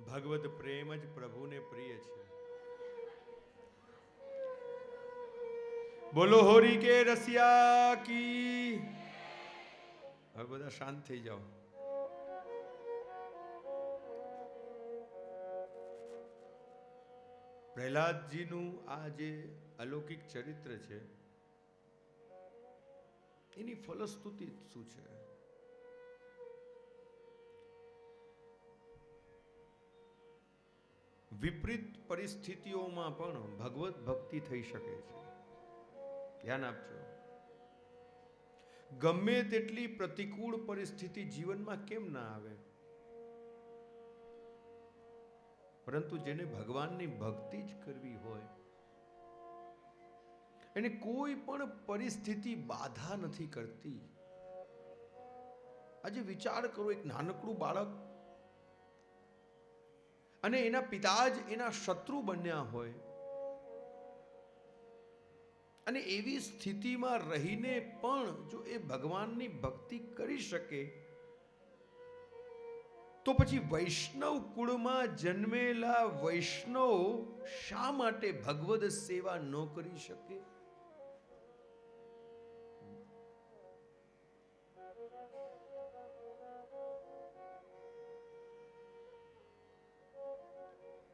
ભગવદ પ્રેમ જ પ્રભુને પ્રિય છે. બોલો હોરી કે રસિયા કી. હવે બધા શાંત થઈ જાઓ. પ્રહલાદજીનું આ જે અલૌકિક ચરિત્ર છે એની ફલશ્રુતિ શું છે? વિપરીત પરિસ્થિતિઓમાં પણ ભગવત ભક્તિ થઈ શકે છે. ધ્યાન આપજો. ગમે તેટલી પ્રતિકૂળ પરિસ્થિતિ જીવનમાં કેમ ના આવે, પરંતુ જેને ભગવાનની ભક્તિ જ કરવી હોય એને કોઈ પણ પરિસ્થિતિ બાધા નથી કરતી. આજે વિચાર કરો, એક નાનકડું બાળક અને એના પિતા જ એના શત્રુ બન્યા હોય અને એવી સ્થિતિમાં રહીને પણ જો એ ભગવાનની ભક્તિ કરી શકે તો પછી વૈષ્ણવ કુળમાં જન્મેલા વૈષ્ણવ શા માટે ભગવદ સેવા ન કરી શકે?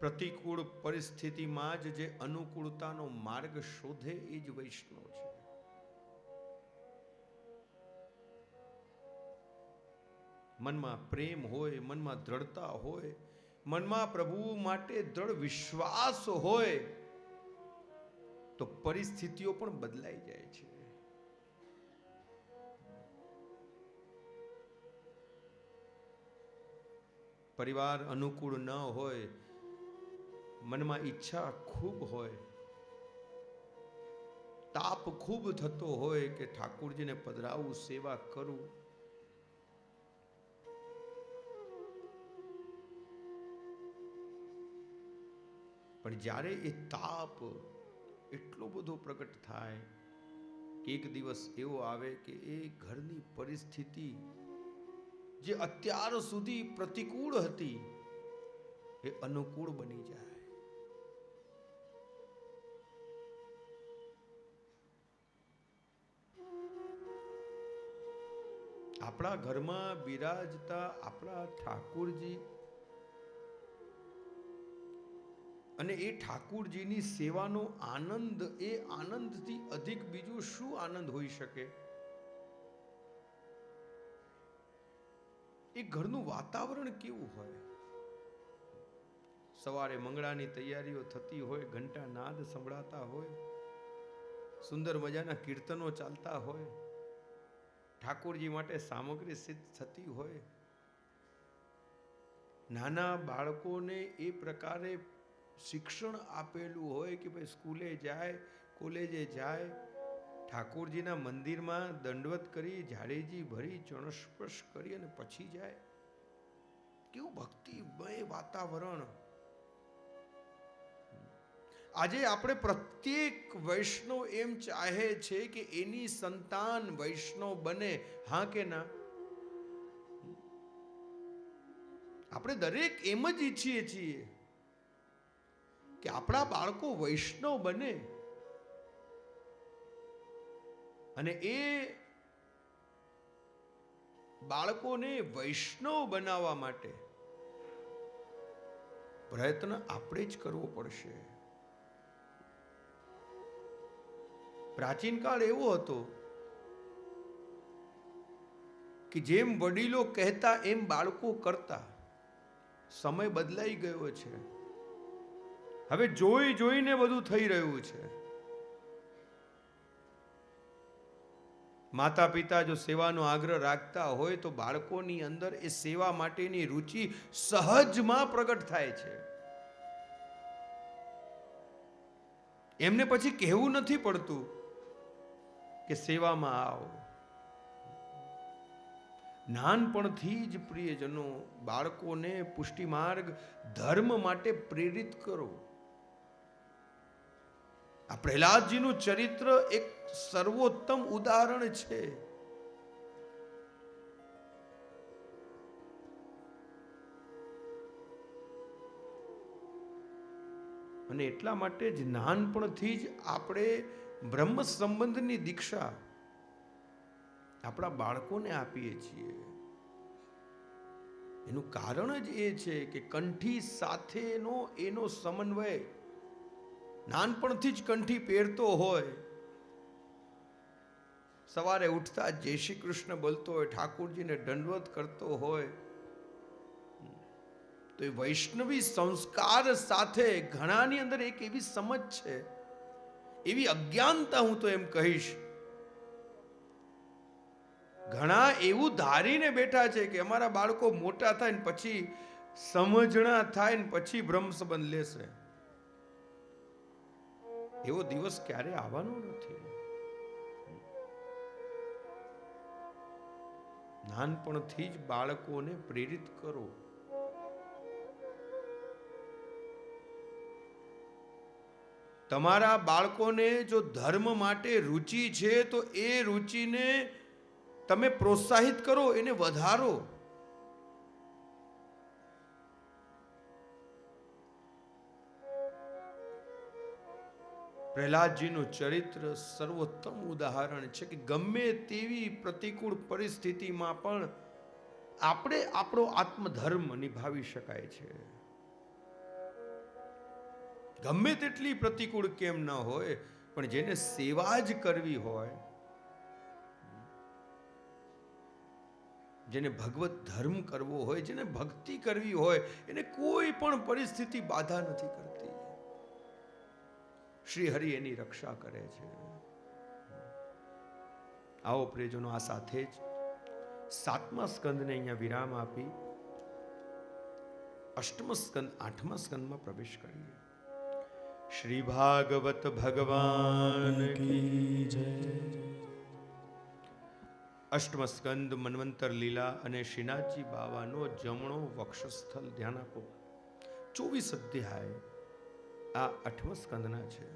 પ્રતિકૂળ પરિસ્થિતિમાં જ જે અનુકૂળતાનો માર્ગ શોધે એ જ વૈષ્ણવ છે. મનમાં પ્રેમ હોય, મનમાં દ્રઢતા હોય, મનમાં પ્રભુ માટે દ્રઢ વિશ્વાસ હોય તો પરિસ્થિતિઓ પણ બદલાઈ જાય છે. પરિવાર અનુકૂળ ન હોય, મનમાં ઈચ્છા ખૂબ હોય, તાપ ખૂબ થતો હોય કે ઠાકોરજીને પધરાવું, સેવા કરું, પણ જ્યારે એ તાપ એટલો બધો પ્રગટ થાય કે એક દિવસ એવો આવે કે એ ઘરની પરિસ્થિતિ જે અત્યાર સુધી પ્રતિકૂળ હતી એ અનુકૂળ બની જાય. આપણા ઘરમાં બિરાજતા આપણા ઠાકોરજી અને એ ઠાકોરજીની સેવાનો આનંદ, એ આનંદથી અધિક બીજું શું આનંદ હોઈ શકે? એ ઘરનું વાતાવરણ કેવું હોય? સવારે મંગળાની તૈયારીઓ થતી હોય, ઘંટા નાદ સંભળાતા હોય, સુંદર મજાના કીર્તનો ચાલતા હોય, ઠાકોરજી માટે સામગ્રી સિદ્ધ થતી હોય, નાના બાળકોને એ પ્રકારે શિક્ષણ આપેલું હોય કે ભાઈ સ્કૂલે જાય, કોલેજે જાય, ઠાકોરજીના મંદિરમાં દંડવત કરી, ઝાડેજી ભરી, ચરણસ્પર્શ કરી અને પછી જાય. કેવું ભક્તિમય વાતાવરણ! આજે આપણે પ્રત્યેક વૈષ્ણવ એમ ચાહે છે કે એની સંતાન વૈષ્ણવ બને. હા કે ના? આપણે દરેક એમ જ ઈચ્છીએ છીએ કે આપણા બાળકો વૈષ્ણવ બને અને એ બાળકોને વૈષ્ણવ બનાવવા માટે પ્રયત્ન આપણે જ કરવો પડશે. પ્રાચીન કાળ એવો હતો કે જેમ વડીલો કહેતા એમ બાળકો કરતા. સમય બદલાઈ ગયો છે. હવે જોઈ જોઈને બધું થઈ રહ્યું છે. માતા પિતા જો સેવાનો આગ્રહ રાખતા હોય તો બાળકોની અંદર એ સેવા માટેની રુચિ સહજમાં પ્રગટ થાય છે. એમને પછી કહેવું નથી પડતું કે સેવામાં આવો. નાનપણથી જ પ્રિયજનો બાળકોને પુષ્ટિ માર્ગ, ધર્મ માટે પ્રેરિત કરો. આ પ્રહલાદજીનું ચરિત્ર એક સર્વોત્તમ ઉદાહરણ છે. અને એટલા માટે જ નાનપણથી જ આપણે બ્રહ્મ સંબંધની દીક્ષા આપણા બાળકોને આપીએ છીએ. એનું કારણ જ એ છે કે કંઠી સાથેનો એનો સમન્વય, નાનપણથી જ કંઠી પહેરતો હોય, સવારે ઉઠતા જય શ્રી કૃષ્ણ બોલતો હોય, ઠાકોરજીને દંડવત કરતો હોય, તો એ વૈષ્ણવી સંસ્કાર સાથે ઘણાની અંદર એક એવી સમજ છે, એવી અજ્ઞાનતા, હું તો એમ કહીશ, ઘણા એવું ધારીને બેઠા છે કે અમારા બાળકો મોટા થાય ને પછી સમજણા થાય ને પછી બ્રહ્મ સંબંધ લેશે. એવો દિવસ ક્યારે આવવાનો નથી. નાનપણથી જ બાળકોને પ્રેરિત કરો. તમારા બાળકોને જો ધર્મ માટે રુચિ છે તો એ રુચિને તમે પ્રોત્સાહિત કરો, એને વધારો. પ્રહલાદજીનું ચરિત્ર સર્વોત્તમ ઉદાહરણ છે કે ગમે તેવી પ્રતિકૂળ પરિસ્થિતિમાં પણ આપણે આપણો આત્મધર્મ નિભાવી શકાય છે. ગમે તેટલી પ્રતિકૂળ કેમ ન હોય, પણ જેને સેવા જ કરવી હોય, જેને ભગવત ધર્મ કરવો હોય, જેને ભક્તિ કરવી હોય, એને કોઈ પણ પરિસ્થિતિ બાધા નથી કરતી. શ્રી હરિ એની રક્ષા કરે છે. આવો પ્રિયજનો, આ સાથે જ 7મા સ્કંદને અહીંયા વિરામ આપી 8મ સ્કંદ 8મા સ્કંદમાં પ્રવેશ કરીએ. શ્રી ભાગવત ભગવાન કી જય. 8મ સ્કંદ મન્વંતર લીલા અને શ્રીનાથજી બાવાનો જમણો વક્ષસ્થલ. ધ્યાન આપો, 24 અધ્યાય આ 8મા સ્કંદના છે.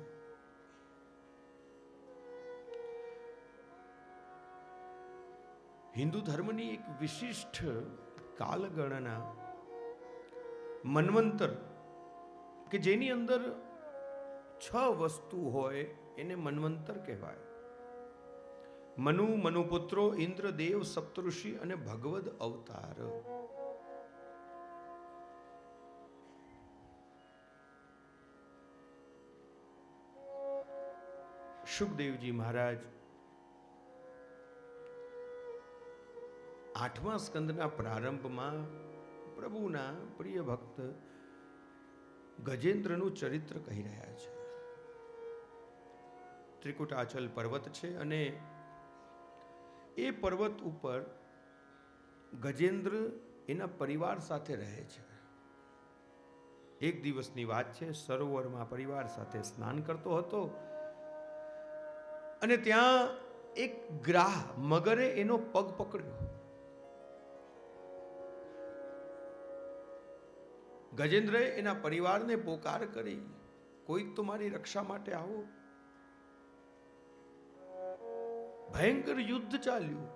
હિન્દુ ધર્મની એક વિશિષ્ટ કાલગણના મન્વંતર, કે જેની અંદર 6 વસ્તુ હોય એને મન્વંતર કહેવાય. મનુ, મનુપુત્રો, ઇન્દ્ર, દેવ, સપ્તઋષિ અને ભગવદ અવતાર. સુખદેવજી મહારાજ 8મા સ્કંદના પ્રારંભમાં પ્રભુના પ્રિય ભક્ત ગજેન્દ્રનું ચરિત્ર કહી રહ્યા છે. ત્રિકુટાચલ પર્વત છે અને એ પર્વત ઉપર ગજેન્દ્ર એના પરિવાર સાથે રહે છે. એક દિવસની વાત છે, સરોવરમાં પરિવાર સાથે સ્નાન કરતો હતો અને ત્યાં એક ગ્રાહ મગરે એનો પગ પકડ્યો. ગજેન્દ્રએ એના પરિવારને પોકાર કરી, કોઈક તો મારી રક્ષા માટે આવો. ભયંકર યુદ્ધ ચાલ્યું,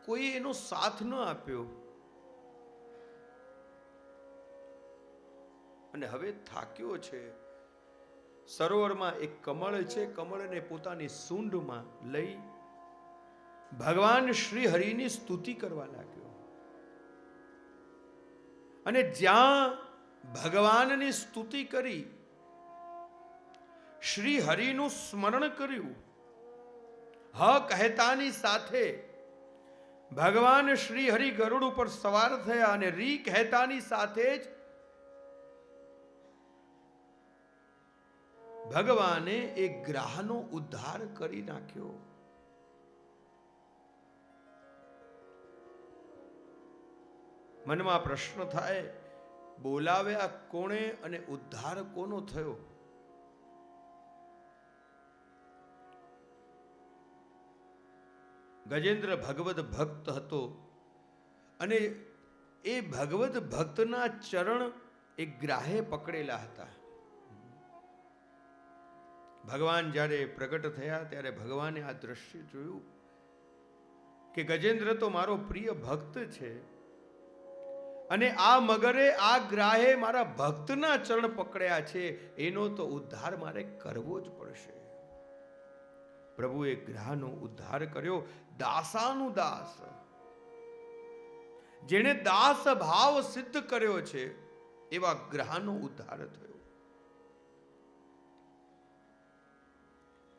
કોઈ એનો સાથ ન આપ્યો અને હવે થાક્યો છે. સરોવરમાં એક કમળ છે, કમળને પોતાની સૂંઢમાં લઈ ભગવાન શ્રી હરિની સ્તુતિ કરવા લાગ્યો. અને જ્યાં ભગવાનની સ્તુતિ કરી, શ્રી હરિનું સ્મરણ કર્યું, હ કહેતાની સાથે ભગવાન શ્રી હરિ ગરુડ ઉપર સવાર થયા અને રી કહેતાની સાથે જ ભગવાને એ ગ્રાહનો ઉદ્ધાર કરી નાખ્યો. મનમાં પ્રશ્ન થાય, બોલાવ્યા કોણે અને ઉદ્ધાર કોનો થયો? ગજેન્દ્ર ભગવદ ભક્ત હતો અને એ ભગવદ ભક્તના ચરણ એક ગ્રાહે પકડેલા હતા. ભગવાન જ્યારે પ્રગટ થયા ત્યારે ભગવાને આ દ્રશ્ય જોયું કે ગજેન્દ્ર તો મારો પ્રિય ભક્ત છે અને આ મગરે આ ગ્રાહે મારા ભક્તના ચરણ પકડ્યા છે, એનો તો ઉદ્ધાર મારે કરવો જ પડશે. પ્રભુએ ગ્રાહનો ઉદ્ધાર કર્યો. દાસાનું દાસ, જેણે દાસ ભાવ સિદ્ધ કર્યો છે, એવા ગ્રહનો ઉદ્ધાર થયો.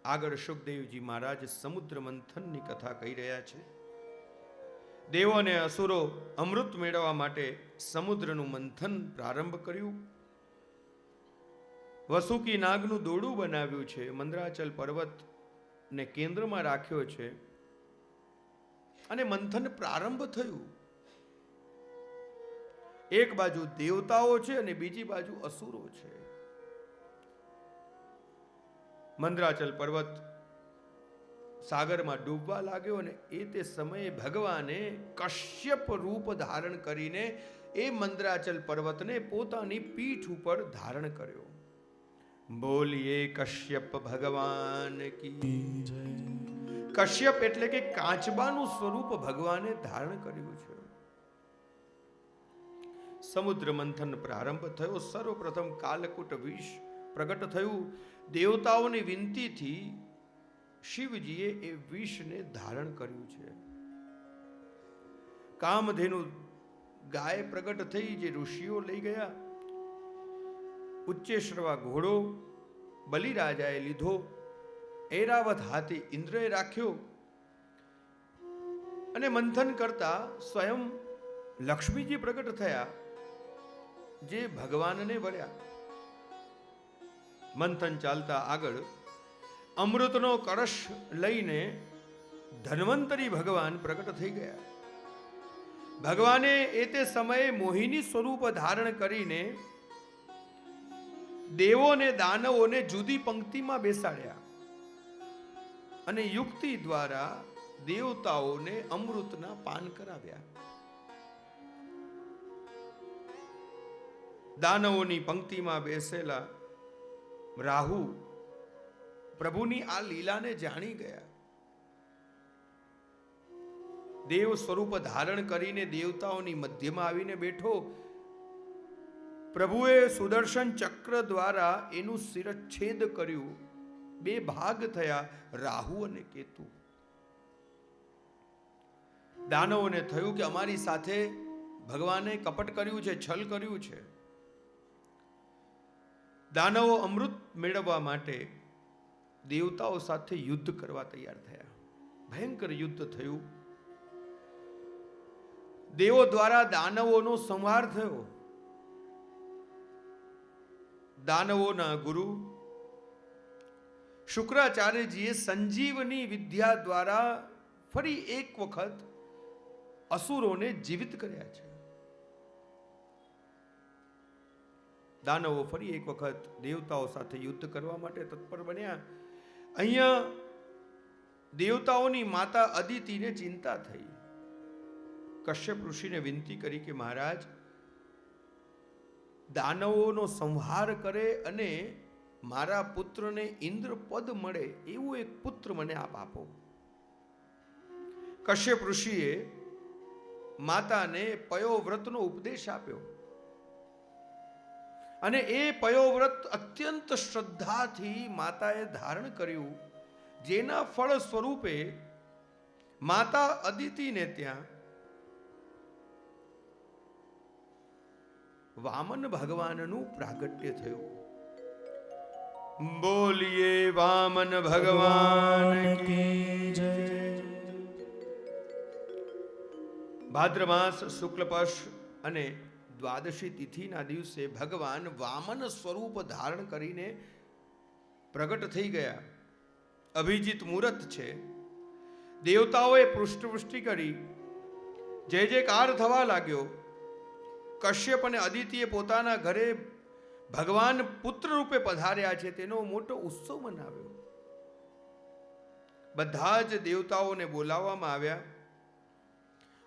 આગળ સુખદેવજી મહારાજ સમુદ્ર મંથનની કથા કહી રહ્યા છે. દેવો અને અસુરો અમૃત મેળવવા માટે સમુદ્રનું મંથન પ્રારંભ કર્યું. વસુકી નાગનું દોરડું બનાવ્યું છે, મંદરાચલ પર્વતને કેન્દ્રમાં રાખ્યો છે અને મંથન પ્રારંભ થયું. એક બાજુ દેવતાઓ છે અને બીજી બાજુ અસુરો છે. મંદરાચલ પર્વત સાગરમાં ડૂબવા લાગ્યો અને તે સમયે ભગવાને કશ્યપ રૂપ ધારણ કરીને એ મંદરાચલ પર્વતને પોતાની પીઠ ઉપર ધારણ કર્યો. બોલીએ કશ્યપ ભગવાન કી જય. કશ્યપ એટલે કે કાચબાનું સ્વરૂપ ભગવાને ધારણ કર્યું છે. સમુદ્ર મંથન પ્રારંભ થયો. સર્વપ્રથમ કાલકૂટ વિષ પ્રગટ થયું. દેવતાઓની વિનંતીથી શિવજીએ એ વિષને ધારણ કર્યું છે. કામધેનુ ગાય પ્રગટ થઈ, જે ઋષિઓ લઈ ગયા. ઉચ્ચેશ્રવા ઘોડો બલિરાજાએ લીધો. ઐરાવત હાથી ઇન્દ્રએ રાખ્યો. અને મંથન કરતા સ્વયં લક્ષ્મીજી પ્રગટ થયા, જે ભગવાનને વળ્યા. મંથન ચાલતા આગળ અમૃતનો કળશ લઈને ધન્વંતરી ભગવાન પ્રગટ થઈ ગયા. ભગવાને તે સમયે મોહિની સ્વરૂપ ધારણ કરીને દેવો અને દાનવોને જુદી પંક્તિમાં બેસાડ્યા અને યુક્તિ દ્વારા દેવતાઓને અમૃતના પાન કરાવ્યા. દાનવોની પંક્તિમાં બેસેલા રાહુ પ્રભુની આ લીલાને જાણી ગયા. દેવ સ્વરૂપ ધારણ કરીને દેવતાઓની મધ્યમાં આવીને બેઠો. પ્રભુએ સુદર્શન ચક્ર દ્વારા એનું શિરચ્છેદ કર્યું. બે ભાગ થયા, રાહુ અને કેતુ. દાનવોને થયું કે અમારી સાથે ભગવાને કપટ કર્યું છે, છલ કર્યું છે. દાનવો અમૃત મેળવવા માટે દેવતાઓ સાથે યુદ્ધ કરવા તૈયાર થયા. ભયંકર યુદ્ધ થયું. દેવો દ્વારા દાનવોનો સંહાર થયો. દાનવોના ગુરુ શુક્રાચાર્યજીએ સંજીવની વિદ્યા દ્વારા ફરી એક વખત અસુરોને જીવિત કર્યા છે. દાનવો ફરી એક વખત દેવતાઓ સાથે યુદ્ધ કરવા માટે તત્પર બન્યા. અહીંયા દેવતાઓની માતા અદિતિને ચિંતા થઈ. કશ્યપ ઋષિને વિનંતી કરી કે મહારાજ, દાનવોનો સંહાર કરે અને મારા પુત્રને ઇન્દ્ર પદ મળે એવું એક પુત્ર મને આપ આપો. કશ્યપ ઋષિએ માતાને પયોવ્રતનો ઉપદેશ આપ્યો અને એ પયોવ્રત અત્યંત શ્રદ્ધાથી માતાએ ધારણ કર્યું, જેના ફળ સ્વરૂપે માતા અદિતિને ત્યાં વામન ભગવાનનું પ્રાગટ્ય થયું. બોલીએ વામન ભગવાન કી જય. ભાદ્ર માસ શુક્લ પક્ષ અને દ્વાદશી તિથિના દિવસે ભગવાન વામન સ્વરૂપ ધારણ કરીને પ્રગટ થઈ ગયા. અભિજીત મુહૂર્ત છે. દેવતાઓએ પુષ્પવૃષ્ટિ કરી, જય જયકાર થવા લાગ્યો. કશ્યપ અને અદિતિએ પોતાના ઘરે ભગવાન પુત્ર રૂપે પધાર્યા છે તેનો મોટો ઉત્સવ મનાવ્યો. બધા જ દેવતાઓને બોલાવવામાં આવ્યા.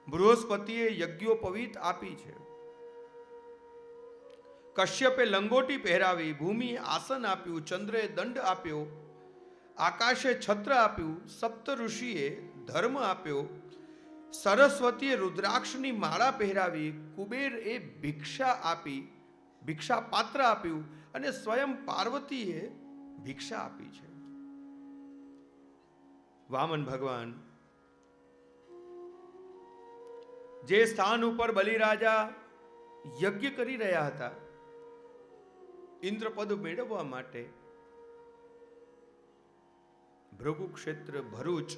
બૃહસ્પતિએ યજ્ઞોપવીત આપી છે. કશ્યપે લંગોટી પહેરાવી, ભૂમિએ આસન આપ્યું, ચંદ્રએ દંડ આપ્યો, આકાશે છત્ર આપ્યું, સપ્ત ઋષિએ ધર્મ આપ્યો, સરસ્વતીએ રુદ્રાક્ષની માળા પહેરાવી, કુબેર એ ભિક્ષા આપી, ભિક્ષા પાત્ર આપ્યું અને સ્વયં પાર્વતીએ ભિક્ષા આપી છે. વામન ભગવાન જે સ્થાન ઉપર બલિરાજા યજ્ઞ કરી રહ્યા હતા ઇન્દ્રપદ મેળવવા માટે, ભૃગુ ક્ષેત્ર ભરૂચ,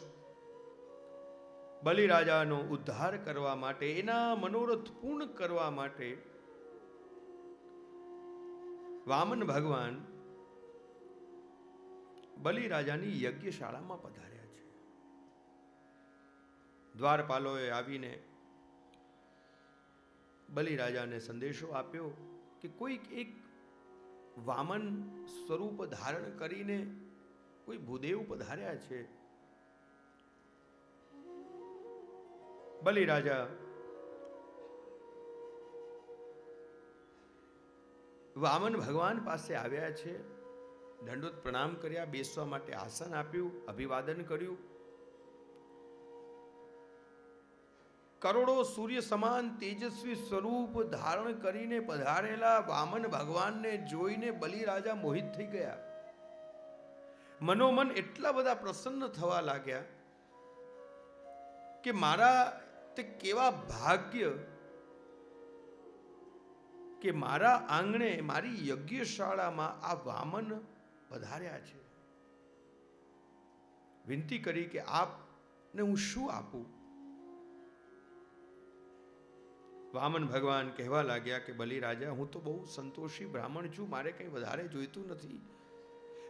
બલિરાજાનો ઉદ્ધાર કરવા માટે, એના મનોરથ પૂર્ણ કરવા માટે વામન ભગવાન બલિરાજાની યજ્ઞશાળામાં પધાર્યા છે. દ્વારપાલોએ આવીને બલિરાજાને સંદેશો આપ્યો કે કોઈક એક વામન સ્વરૂપ ધારણ કરીને કોઈ ભૂદેવ પધાર્યા છે. બલિરાજા વામન ભગવાન પાસે આવ્યા છે. દંડોત પ્રણામ કર્યા, બેસવા માટે આસન આપ્યું, અભિવાદન કર્યું. કરોડો સૂર્ય સમાન તેજસ્વી સ્વરૂપ ધારણ કરીને પધારેલા વામન ભગવાનને જોઈને બલિરાજા મોહિત થઈ ગયા. મનોમન એટલા બધા પ્રસન્ન થવા લાગ્યા કે મારા તે કેવા ભાગ્ય કે મારા આંગણે, મારી યજ્ઞશાળામાં આ વામન પધાર્યા છે. વિનંતી કરી કે આપને હું શું આપું? વામન ભગવાન કહેવા લાગ્યા કે બલિરાજા, હું તો બહુ સંતોષી બ્રાહ્મણ છું, મારે કંઈ વધારે જોઈતું નથી.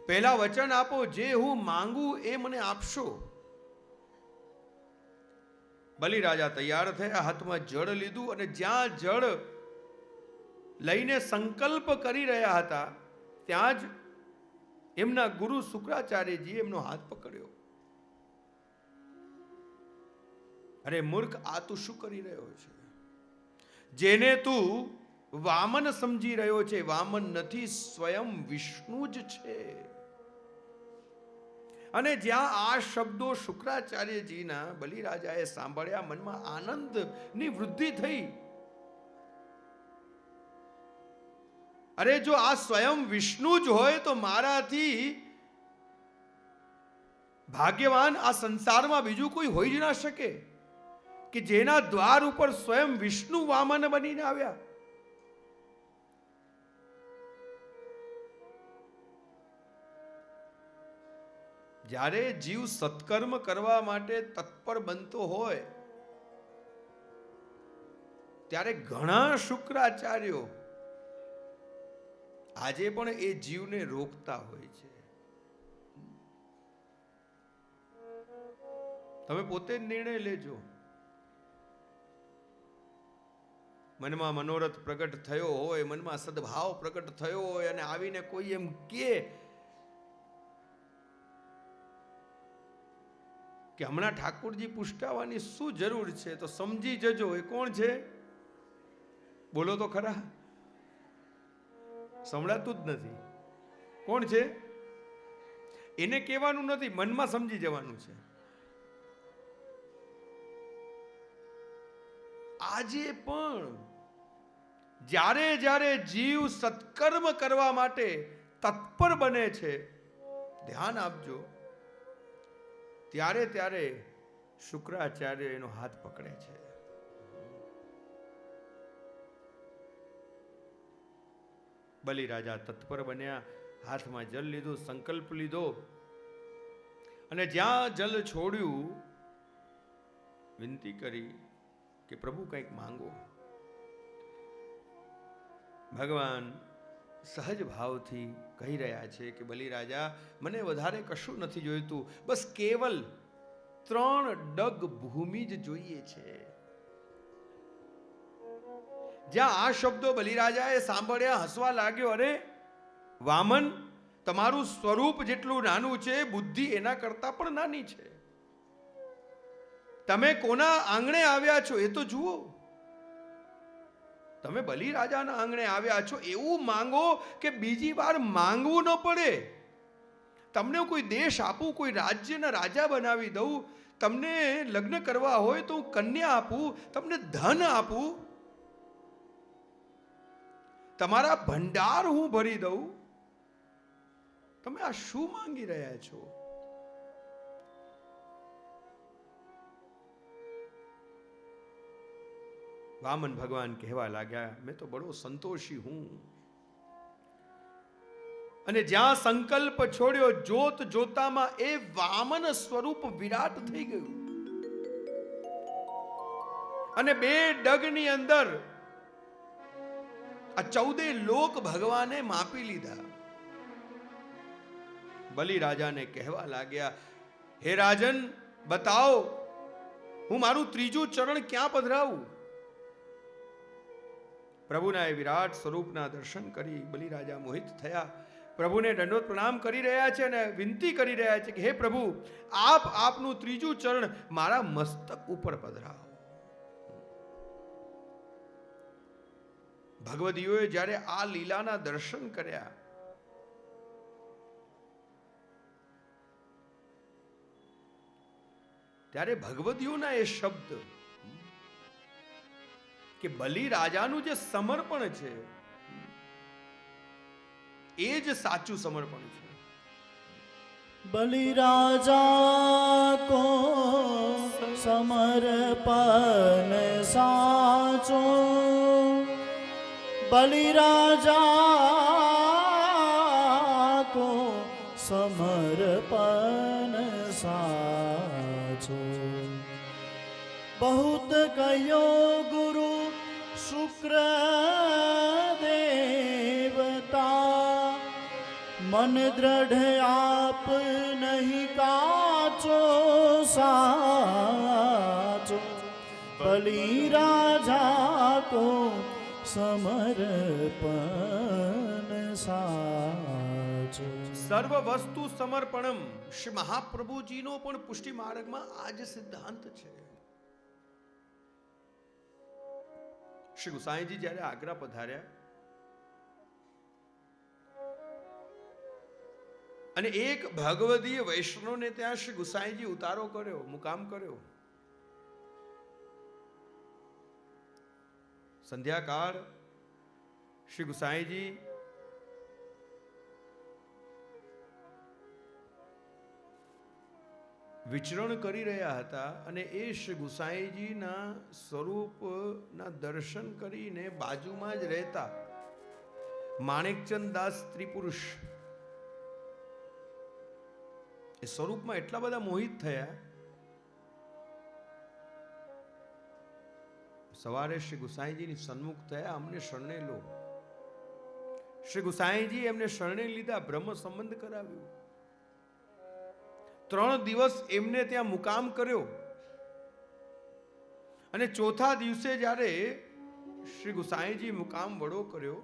પહેલા વચન આપો, જે હું માંગુ એ મને આપશો. બલિરાજા તૈયાર થયા, હાથમાં જળ લીધું અને જ્યાં જળ લઈને સંકલ્પ કરી રહ્યા હતા ત્યાં જ એમના ગુરુ શુક્રાચાર્યજી એમનો હાથ પકડ્યો. અરે મૂર્ખ, આ તું શું કરી રહ્યો છે? જેને તું વામન સમજી રહ્યો છે, વામન નથી, સ્વયં વિષ્ણુ જ છે. અને જ્યાં આ શબ્દો શુક્રાચાર્યજીના બલિરાજાએ સાંભળ્યા, મનમાં આનંદની વૃદ્ધિ થઈ. અરે જો આ સ્વયં વિષ્ણુ જ હોય તો મારાથી ભાગ્યવાન આ સંસારમાં બીજું કોઈ હોઈ જ ના શકે કે જેના દ્વાર ઉપર સ્વયં વિષ્ણુ વામન બનીને આવ્યા. જ્યારે જીવ સત્કર્મ કરવા માટે તત્પર બનતો હોય ત્યારે ઘણા શુક્રાચાર્યો આજે પણ એ જીવને રોકતા હોય છે. તમે પોતે જ નિર્ણય લેજો. મનમાં મનોરથ પ્રગટ થયો હોય, મનમાં સદભાવ પ્રગટ થયો હોય અને આવીને કોઈ એમ કે હમણાં ઠાકોરજી પુષ્ટાવાની શું જરૂર છે, તો સમજી જજો એ કોણ છે. બોલો તો ખરા, સંભળાતું જ નથી. કોણ છે? એને કહેવાનું નથી, મનમાં સમજી જવાનું છે. આજે પણ જ્યારે જ્યારે જીવ સત્કર્મ કરવા માટે તત્પર બને છે, ધ્યાન આપજો, ત્યારે ત્યારે શુક્રાચાર્ય એનો હાથ પકડે છે. બલિરાજા તત્પર બન્યા, હાથમાં જલ લીધું, સંકલ્પ લીધો અને જ્યાં જલ છોડ્યું વિનંતી કરી કે પ્રભુ કંઈક માંગો. ભગવાન સહજ ભાવથી કહી રહ્યા છે કે બલિરાજા, મને વધારે કશું નથી જોઈતું, બસ કેવલ 3 ડગ ભૂમિ જ જોઈએ છે. જ્યાં આ શબ્દો બલિરાજાએ સાંભળ્યા, હસવા લાગ્યો. અરે વામન, તમારું સ્વરૂપ જેટલું નાનું છે, બુદ્ધિ એના કરતા પણ નાની છે. તમે કોના આંગણે આવ્યા છો એ તો જુઓ. તમે બલિરાજાના આંગણે આવ્યા છો, એવું માંગો કે બીજી વાર માંગવું ન પડે. તમને કોઈ દેશ આપું, કોઈ રાજ્યના રાજા બનાવી દઉં, તમને લગ્ન કરવા હોય તો હું કન્યા આપું, તમને ધન આપું, તમારા ભંડાર હું ભરી દઉં. તમે આ શું માંગી રહ્યા છો? વામન ભગવાન કહેવા લાગ્યા, મેં તો બડો સંતોષી હું. અને જ્યાં સંકલ્પ છોડ્યો, જોત જોતામાં એ વામન સ્વરૂપ વિરાટ થઈ ગયું. અને 2 ડગની અંદર આ 14 લોક ભગવાને માપી લીધા. બલિ રાજાને કહેવા લાગ્યા, હે રાજન, બતાવો હું મારું 3જું ચરણ ક્યાં પધરાવું? પ્રભુના એ વિરાટ સ્વરૂપના દર્શન કરી બલિ રાજા મોહિત થયા. પ્રભુને દંડવત પ્રણામ કરી રહ્યા છે અને વિનંતી કરી રહ્યા છે કે હે પ્રભુ, આપ આપનું 3જું ચરણ મારા મસ્તક ઉપર પધરાવો. ભગવદીઓએ જ્યારે આ લીલાના દર્શન કર્યા, ત્યારે ભગવદીઓના એ શબ્દ કે બલિ રાજાનું જે સમર્પણ છે એ જ સાચું સમર્પણ છે. બલિ રાજા કો સમર્પણ સાચો, બલિ રાજા કો સમર્પણ સાચો. बहुत कयो गुरु शुक्र देवता, मन दृढ़ आप नहीं काचो साचो, बलि राजा को समर्पण साचो. સર્વ વસ્તુ સમર્પણમ. શ્રી મહાપ્રભુજીનો પણ પુષ્ટિ માર્ગમાં આ જ સિદ્ધાંત છે. શ્રી ગુસાઈજી જ્યારે આગ્રા પધાર્યા અને એક ભગવદીય વૈષ્ણવને ત્યાં શ્રી ગુસાઈજી ઉતારો કર્યો, મુકામ કર્યો. સંધ્યાકાળ શ્રી ગુસાઈજી વિચરણ કરી રહ્યા હતા અને એ શ્રી ગુસાઈજીના સ્વરૂપના દર્શન કરીને બાજુમાં જ રહેતા માણેકચંદ દાસ સ્ત્રી પુરુષ એ સ્વરૂપમાં એટલા બધા મોહિત થયા. સવારે શ્રી ગુસાઈજીની સન્મુખ થયા, અમને શરણે લો. શ્રી ગુસાઈજી એમને શરણે લીધા, બ્રહ્મ સંબંધ કરાવ્યું. 3 દિવસ એમને ત્યાં મુકામ કર્યો અને ચોથા દિવસે જ્યારે શ્રી ગુસાઈજી મુકામ વડો કર્યો,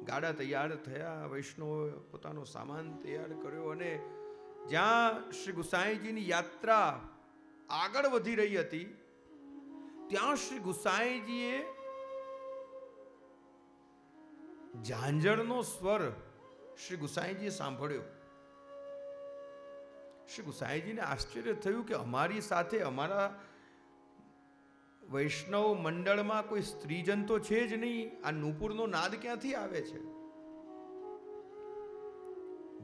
ગાડા તૈયાર થયા, વૈષ્ણવોએ પોતાનો સામાન તૈયાર કર્યો અને જ્યાં શ્રી ગુસાઈજીની યાત્રા આગળ વધી રહી હતી ત્યાં શ્રી ગુસાઈજીએ ઝાંઝરનો સ્વર શ્રી ગુસાઈજીએ સાંભળ્યો. શ્રી ગુસાઈજીને આશ્ચર્ય થયું કે અમારી સાથે અમારા વૈષ્ણવ મંડળમાં કોઈ સ્ત્રીજન તો છે જ નહીં, આ નૂપુરનો નાદ ક્યાંથી આવે છે?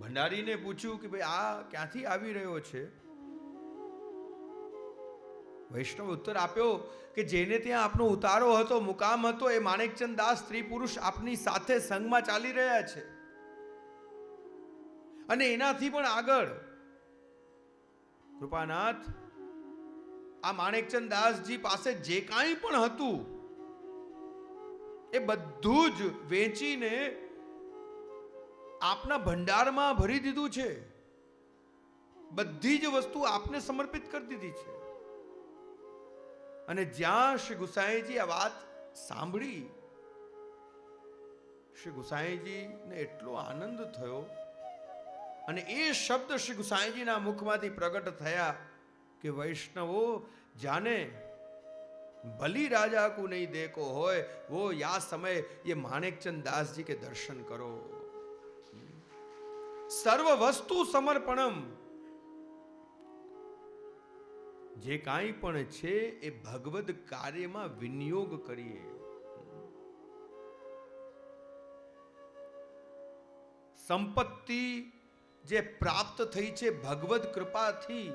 ભંડારીને પૂછ્યું કે ભાઈ આ ક્યાંથી આવી રહ્યો છે? વૈષ્ણવ ઉત્તર આપ્યો કે જેને ત્યાં આપનો ઉતારો હતો, મુકામ હતો, એ માણેકચંદ દાસ સ્ત્રી પુરુષ આપની સાથે સંગમાં ચાલી રહ્યા છે. અને એનાથી પણ આગળ કૃપાનાથ, આ માણેકચંદ દાસજી પાસે જે કાંઈ પણ હતું એ બધું જ વેચીને આપના ભંડારમાં ભરી દીધું છે. બધી જ વસ્તુ આપને સમર્પિત કરી દીધી છે. અને જ્યાં શ્રી ગુસાઈજી આ વાત સાંભળી, શ્રી ગુસાઈજીને એટલો આનંદ થયો અને એ શબ્દ શ્રી ગુસાઈજીના મુખમાંથી પ્રગટ થયા કે વૈષ્ણવો જાને बलि राजा को नहीं देखो होय वो या समय ये माणेकचंद दास जी के दर्शन करो. सर्व वस्तु समर्पणम. જે કાંઈ પણ છે એ ભગવદ કાર્યમાં વિનિયોગ કરીએ. સંપત્તિ જે પ્રાપ્ત થઈ છે ભગવદ કૃપાથી,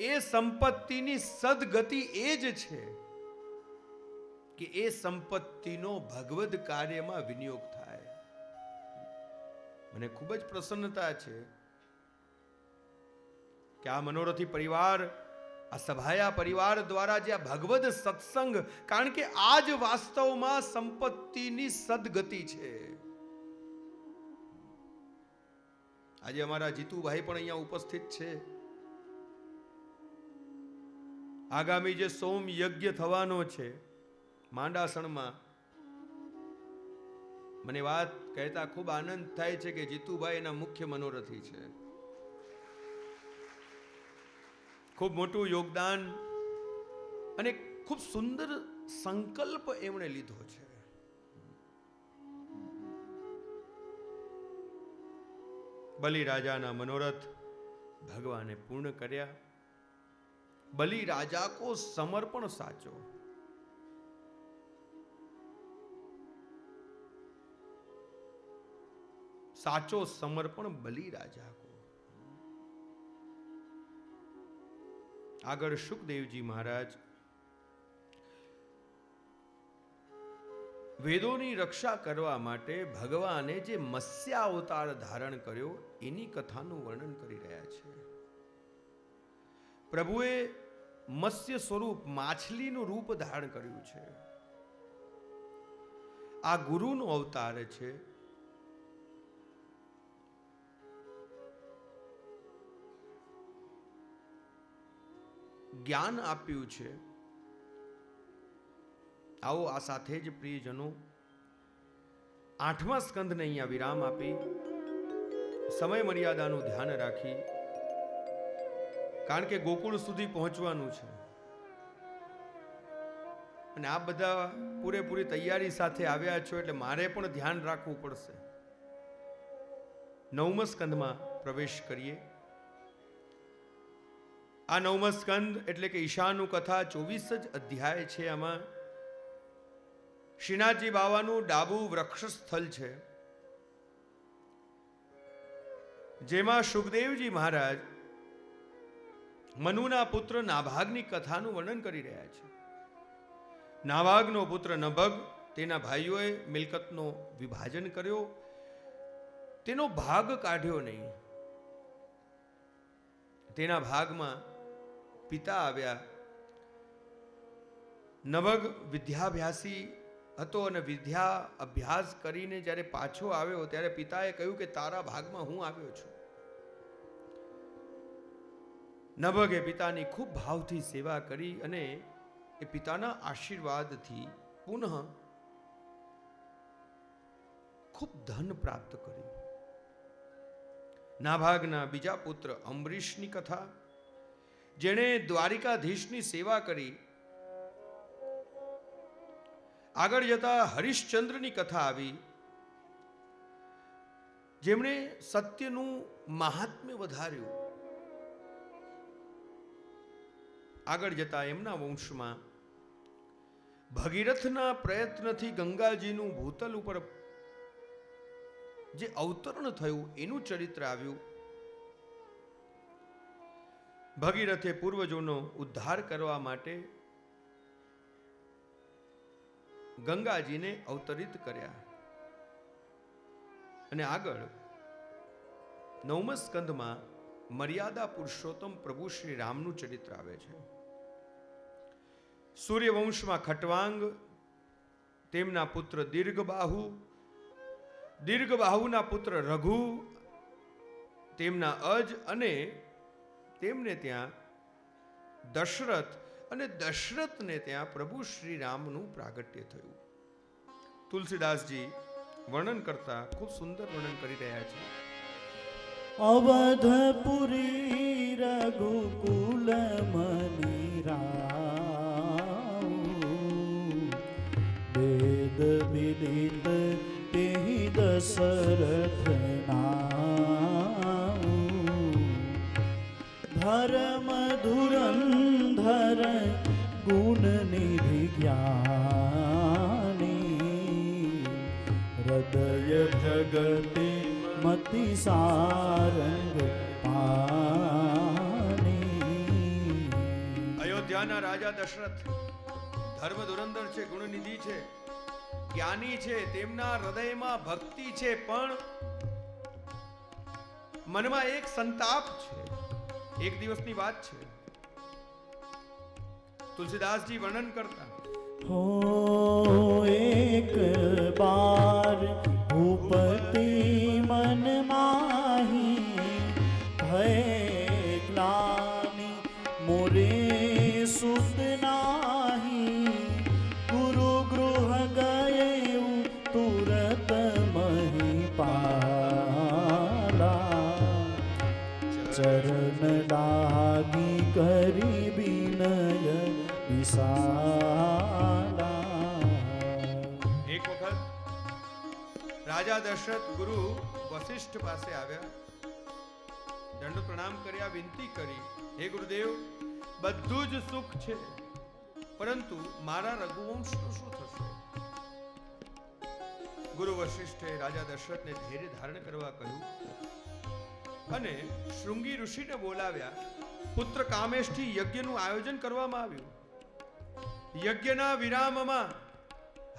એ સંપત્તિની સદગતિ એ જ છે કે એ સંપત્તિનો ભગવદ કાર્યમાં વિનિયોગ થાય. મને ખૂબ જ પ્રસન્નતા છે કે આ મનોરથી પરિવાર, આ સભાયા પરિવાર દ્વારા જે આ ભગવદ સત્સંગ, કારણ કે આ જ વાસ્તવમાં સંપત્તિની સદગતિ છે. આજે અમારા જીતુભાઈ પણ અહીંયા ઉપસ્થિત છે. આગામી જે સોમ યજ્ઞ થવાનો છે માંડાસણમાં, મને વાત કહેતા ખૂબ આનંદ થાય છે કે જીતુભાઈ એના મુખ્ય મનોરથી છે. ખૂબ મોટું યોગદાન અને ખૂબ સુંદર સંકલ્પ એમણે લીધો છે. બલિરાજાના મનોરથ ભગવાને પૂર્ણ કર્યા. બલિરાજા કો સમર્પણ સાચો. સાચો સમર્પણ બલિરાજા કો. આગળ શુકદેવજી મહારાજ વેદોની રક્ષા કરવા માટે ભગવાને જે મત્સ્ય અવતાર ધારણ કર્યો એની કથાનું વર્ણન કરી રહ્યા છે. પ્રભુએ મત્સ્ય સ્વરૂપ માછલીનું રૂપ ધારણ કર્યું છે. આ ગુરુનો અવતાર છે. જ્ઞાન આપ્યું છે. આવો આ સાથે જ પ્રિયજનો 8મા સ્કંદને અહીંયા વિરામ આપી સમય મર્યાદાનું ધ્યાન રાખી, કારણ કે ગોકુળ સુધી પહોંચવાનું છે અને આ બધા પૂરેપૂરી તૈયારી સાથે આવ્યા છો એટલે મારે પણ ધ્યાન રાખવું પડશે. 9મા સ્કંદમાં પ્રવેશ કરીએ. આ 9મા સ્કંદ એટલે કે ઈશાનું કથા 24 જ અધ્યાય છે. આમાં શ્રીનાથજી બાવાનું ડાબુ વૃક્ષ સ્થળ છે, જેમાં સુખદેવજી મહારાજ મનુના પુત્ર નાભાગની કથાનું વર્ણન કરી રહ્યા છે. નાભાગનો પુત્ર નભગ, તેના ભાઈઓએ મિલકતનો વિભાજન કર્યો, તેનો ભાગ કાઢ્યો નહીં. તેના ભાગમાં પિતા આવ્યા. નભગ વિદ્યાભ્યાસી હતો અને વિદ્યા અભ્યાસ કરીને જ્યારે પાછો આવ્યો ત્યારે પિતાએ કહ્યું કે તારા ભાગમાં હું આવ્યો છું. નભગે પિતાની ખૂબ ભાવથી સેવા કરી અને એ પિતાના આશીર્વાદથી પુનઃ ખૂબ ધન પ્રાપ્ત કર્યું. નાભાગના બીજા પુત્ર અંબરીશની કથા, જેણે દ્વારિકાધીશની સેવા કરી. આગળ જતા હરિશ્ચંદ્રની કથા આવી, જેમણે સત્યનું મહાત્મ્ય વધાર્યું. આગળ જતા એમના વંશમાં ભગીરથના પ્રયત્નથી ગંગાજીનું ભૂતલ ઉપર જે અવતરણ થયું એનું ચરિત્ર આવ્યું. ભગીરથે પૂર્વજોનો ઉદ્ધાર કરવા માટે ગંગાજીને અવતરિત કર્યા. અને આગળ 9મા સ્કંદમાં મર્યાદા પુરુષોત્તમ પ્રભુ શ્રી રામનું ચરિત્ર આવે છે. સૂર્યવંશમાં ખટવાંગ, તેમના પુત્ર દીર્ઘબાહુ, દીર્ઘબાહુના પુત્ર રઘુ, તેમના અજ, અને તેમને ત્યાં દશરથ, અને દશરથને ત્યાં પ્રભુ શ્રી રામનું પ્રાગટ્ય થયું. તુલસીદાસજી વર્ણન કરતા ખૂબ સુંદર વર્ણન કરી રહ્યા છે. અવધપુરી રઘુકુલ મનિરાઉ, વેદ વિદિત તેહિ દશરથ નાઉ, ધર્મ ધુરં જ્ઞાની હૃદય ભગતિ મતિ સારંગ પાની. અયોધ્યાના રાજા દશરથ ધર્મ ધુરંધર છે, ગુણનિધિ છે, જ્ઞાની છે, તેમના હૃદયમાં ભક્તિ છે, પણ મનમાં એક સંતાપ છે. એક દિવસની વાત છે, તુલસીદાસજી વર્ણન કરતા, હો એક બાર ભૂપતિ મન માહી ભય ગ્લાની મોરે સુત નાહી ગુરુ ગૃહ ગયે તુરત મહિપાલા ચરણ લાગી કરી વિનય વિશાલા. એક વખત રાજા દશરથ ગુરુ વશિષ્ઠ પાસે આવ્યા, દંડ પ્રણામ કર્યા, વિનંતી કરી, હે ગુરુદેવ, બધું જ સુખ છે, પરંતુ મારા રઘુવંશનું શું થશે? ગુરુ વશિષ્ઠે રાજા દશરથને ધૈર્ય ધારણ કરવા કહ્યું અને શૃંગી ઋષિને બોલાવ્યા. પુત્ર કામેશથી યજ્ઞનું આયોજન કરવામાં આવ્યું. યજ્ઞના વિરામમાં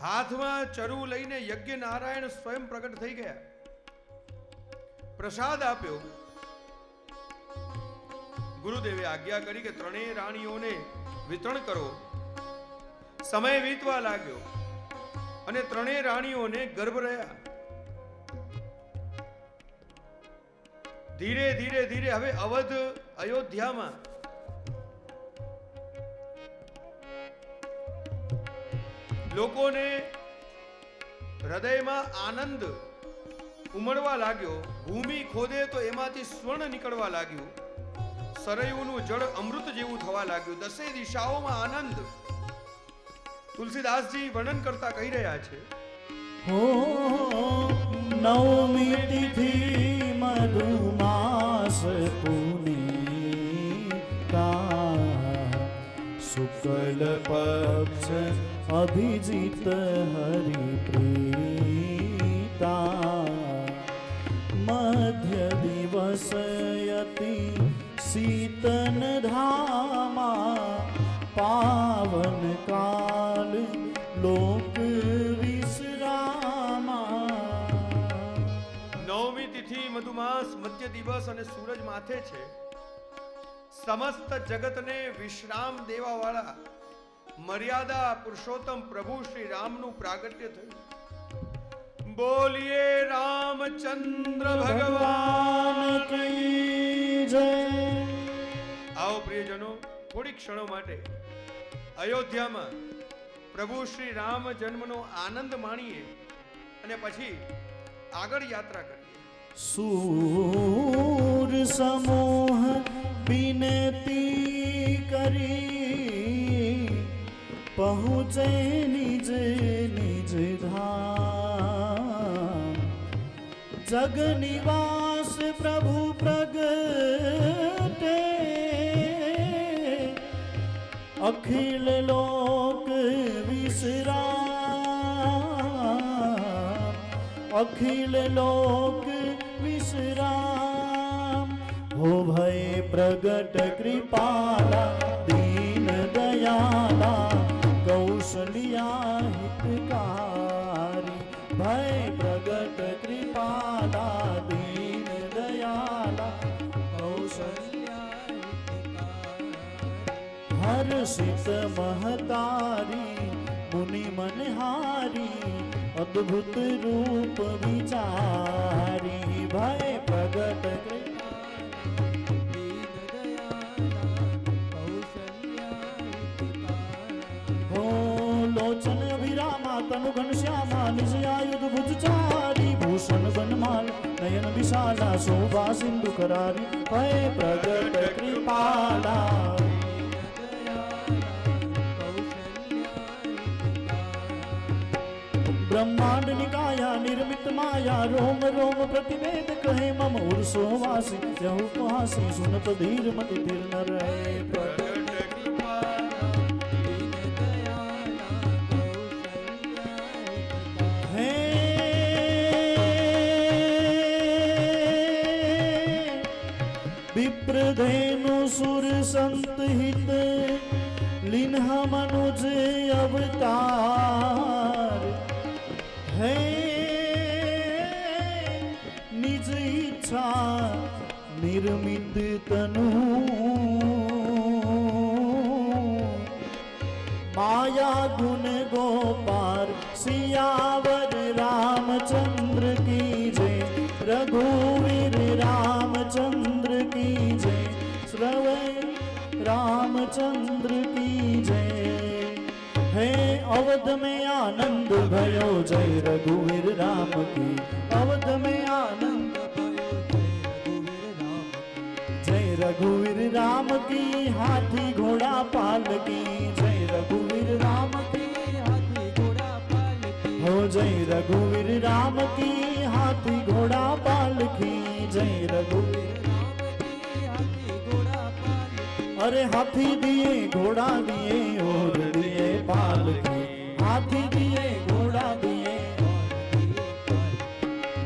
હાથમાં ચરુ લઈને યજ્ઞ નારાયણ સ્વયં પ્રગટ થઈ ગયા, પ્રસાદ આપ્યો. ગુરુદેવે આજ્ઞા કરી કે ત્રણેય રાણીઓને વિતરણ કરો. સમય વીતવા લાગ્યો અને ત્રણેય રાણીઓને ગર્ભ રહ્યા. ધીરે ધીરે ધીરે હવે અવધ અયોધ્યામાં લોકોને હૃદયમાં આનંદ ઉમળવા લાગ્યો. ભૂમિ ખોદે તો એમાંથી સ્વર્ણ નીકળવા લાગ્યું, સરયુનું જળ અમૃત જેવું થવા લાગ્યું. દસે દિશાઓમાં આનંદ. તુલસીદાસજી વર્ણન કરતા કહી રહ્યા છે, હો નવમી તિથિ મધુમાસ પુનિતા શુક્લ પક્ષ અભિજીત હરિપ્રીતા મધ્ય દિવસ યતિ શીતન ધામા પાવન કાલ લોક વિશ્રામા. નવમી તિથિ મધુમાસ મધ્ય દિવસ અને સૂરજ માથે છે. સમસ્ત જગતને વિશ્રામ દેવા વાળા મર્યાદા પુરુષોત્તમ પ્રભુ શ્રી રામનું પ્રાગટ્ય થયું. બોલીએ રામચંદ્ર ભગવાન કી જય. આવો પ્રિયજનો, થોડી ક્ષણો માટે અયોધ્યામાં પ્રભુ શ્રી રામ જન્મનો આનંદ માણીએ અને પછી આગળ યાત્રા કરીએ. સૂર સમૂહ વિનતી કરી પહોંચે નિજ નિજ ધામ. જગ નિવાસ પ્રભુ પ્રગટે અખિલ લોક વિશ્રામ. અખિલ લોક વિશ્રામ. હો ભય પ્રગટ કૃપાલા દીન દયાલા કૌશલ્યા હિતકારી. ભય પ્રગટ કૃપાલા દીન દયાલા કૌશલ્યા હિતકારી. હર્ષિત મહતારી મુનિ મનહારી અદ્ભુત રૂપ વિચારી. ભય પ્રગટ હો લોચન અભિરામા તનુ ઘનશ્યામા નિજ આયુધ ભુજચારી. ભૂષણ વનમાલ નયન વિશાલા શોભા સિંધુ કરારી. ભય પ્રગટ કૃપાલા ब्रह्मांड निकाया निर्मित माया रोम रोम प्रतिवेद कहे मम उर्सो वासी यह उपहासी सुनत धीर मति धीर न रहे. इंद्रधेनु सुर संत हित लीन्ह मनुज अवतार है निज इच्छा निर्मित तनु माया गुण गोपाल सियावर रामचंद्र की जय रघुवीर रामचंद्र की जय श्रवण रामचंद्र की जय है अवध में आनंद भयो जय रघुवीर राम की अवध में आनंद जय रघुवीर राम की हाथी घोड़ा पाल की जय रघुवीर राम की हाथी घोड़ा पाल की हो जय रघुवीर राम की हाथी घोड़ा पाल की जय रघुवीर राम की हाथी घोड़ा पाल की अरे हाथी दिए घोड़ा दिए और दिए पाल की हाथी दिए घोड़ा दिए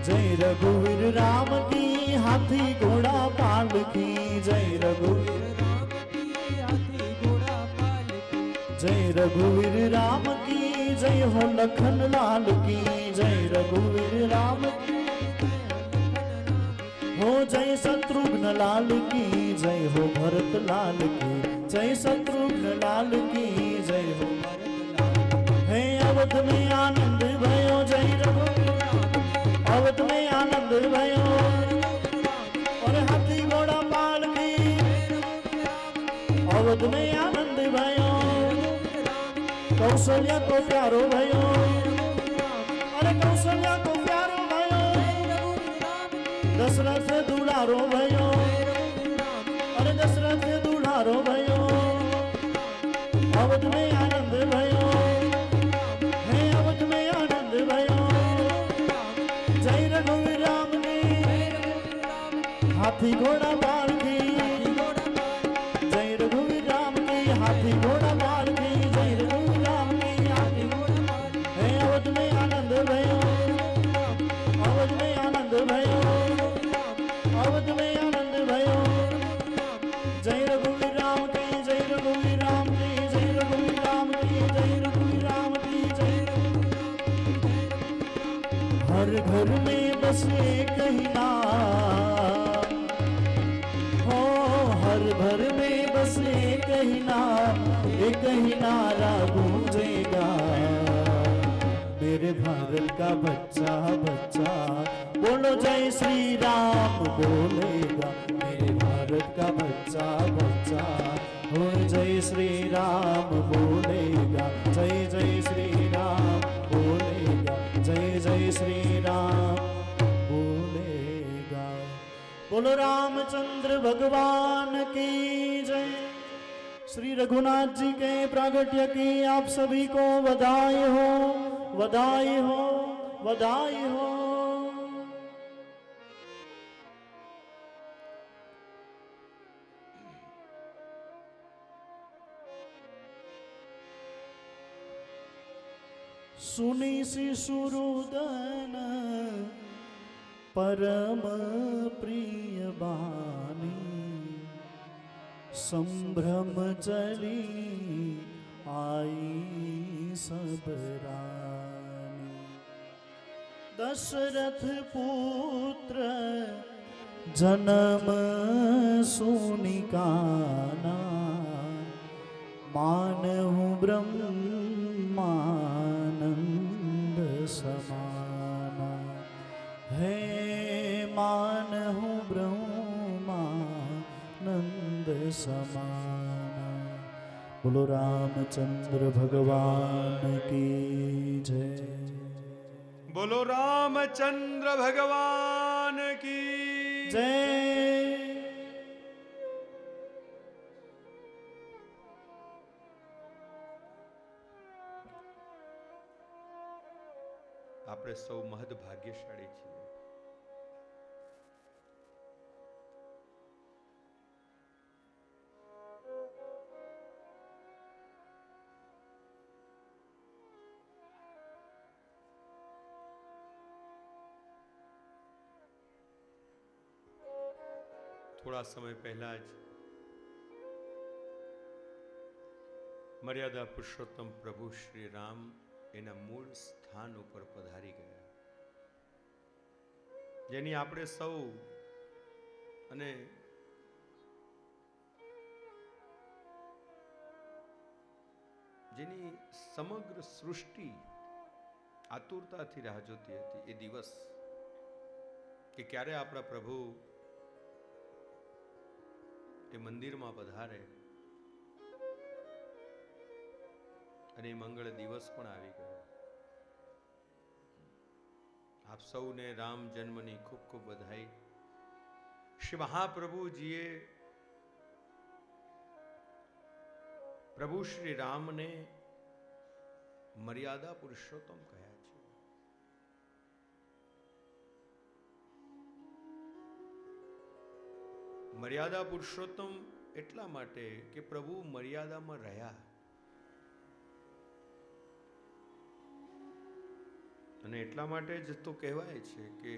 जय रघुवीर राम की हाथी घोड़ा पाल की जय रघुवीर राम की हाथी घोड़ा पाल की जय रघुवीर राम की जय हो लखन लाल की जय रघुवीर राम की हो जय शत्रुघ्न लाल की जय हो भरत लाल की जय शत्रुघ्न लाल की जय हो भरत लाल है अवध में आनंद भयो जय रघुवीर अवध में आनंद भयो और हाथी घोड़ा पाल की अवध में आनंद भयो कौशल्या को प्यारो भयो अरे कौशल्या को प्यारो भयो दशरथ दुलारो भयो अरे दशरथ दुलारो भयो अवध में आनंद भयो है अवध में आनंद भयो जय रघुवीर राम की हाथी घोड़ा पाल की जय रघुवीर राम की हाथी घोड़ा पाल की जय रघुवीर राम की हाथी घोड़ा पाल है अवध में आनंद भयो अवध में आनंद भयो अवध में आनंद भयो जय रघुवीर राम की जय रघुवीर राम की जय रघुवीर राम की जय रघुवीर राम की जय हर घर में बसे कहीं नाम हो हर घर में बसे कहीं नाम एक ही नारा गूंजेगा मेरे भारत का बच्चा बच्चा बोलो जय श्री राम बोलेगा मेरे भारत का बच्चा बच्चा हो जय श्री राम बोलेगा जय जय श्री राम बोलेगा जय जय श्री राम बोलेगा बोलो रामचंद्र भगवान की जय श्री रघुनाथ जी के प्रागट्य की आप सभी को बधाई हो बधाई हो बधाई हो। सुनी शिशुरुदन परम प्रिय बानी संभ्रम चली आई सब रानी दशरथ पुत्र जन्म सुनिकाना मानहु ब्रह्मानंद समाना है मानहु ब्रह्मानंद समाना बोलो रामचंद्र भगवान की जय बोलो रामचंद्र भगवान की जय। આપણે સૌ મહદ ભાગ્યશાળી છીએ. થોડા સમય પહેલા જ મર્યાદા પુરુષોત્તમ પ્રભુ શ્રી રામ એના મૂળ સ્થાન ઉપર પધારી ગયા, જેની આપણે સૌ અને જેની સમગ્ર સૃષ્ટિ આતુરતાથી રાહ જોતી હતી એ દિવસ કે ક્યારે આપણા પ્રભુ એ મંદિરમાં પધારે, અને એ મંગળ દિવસ પણ આવી ગયો. આપ સૌને રામ જન્મની ખૂબ ખૂબ બધાઈ. શ્રી મહાપ્રભુજીએ પ્રભુ શ્રી રામને મર્યાદા પુરુષોત્તમ કહ્યા છે. મર્યાદા પુરુષોત્તમ એટલા માટે કે પ્રભુ મર્યાદામાં રહ્યા, અને એટલા માટે જ તો કહેવાય છે કે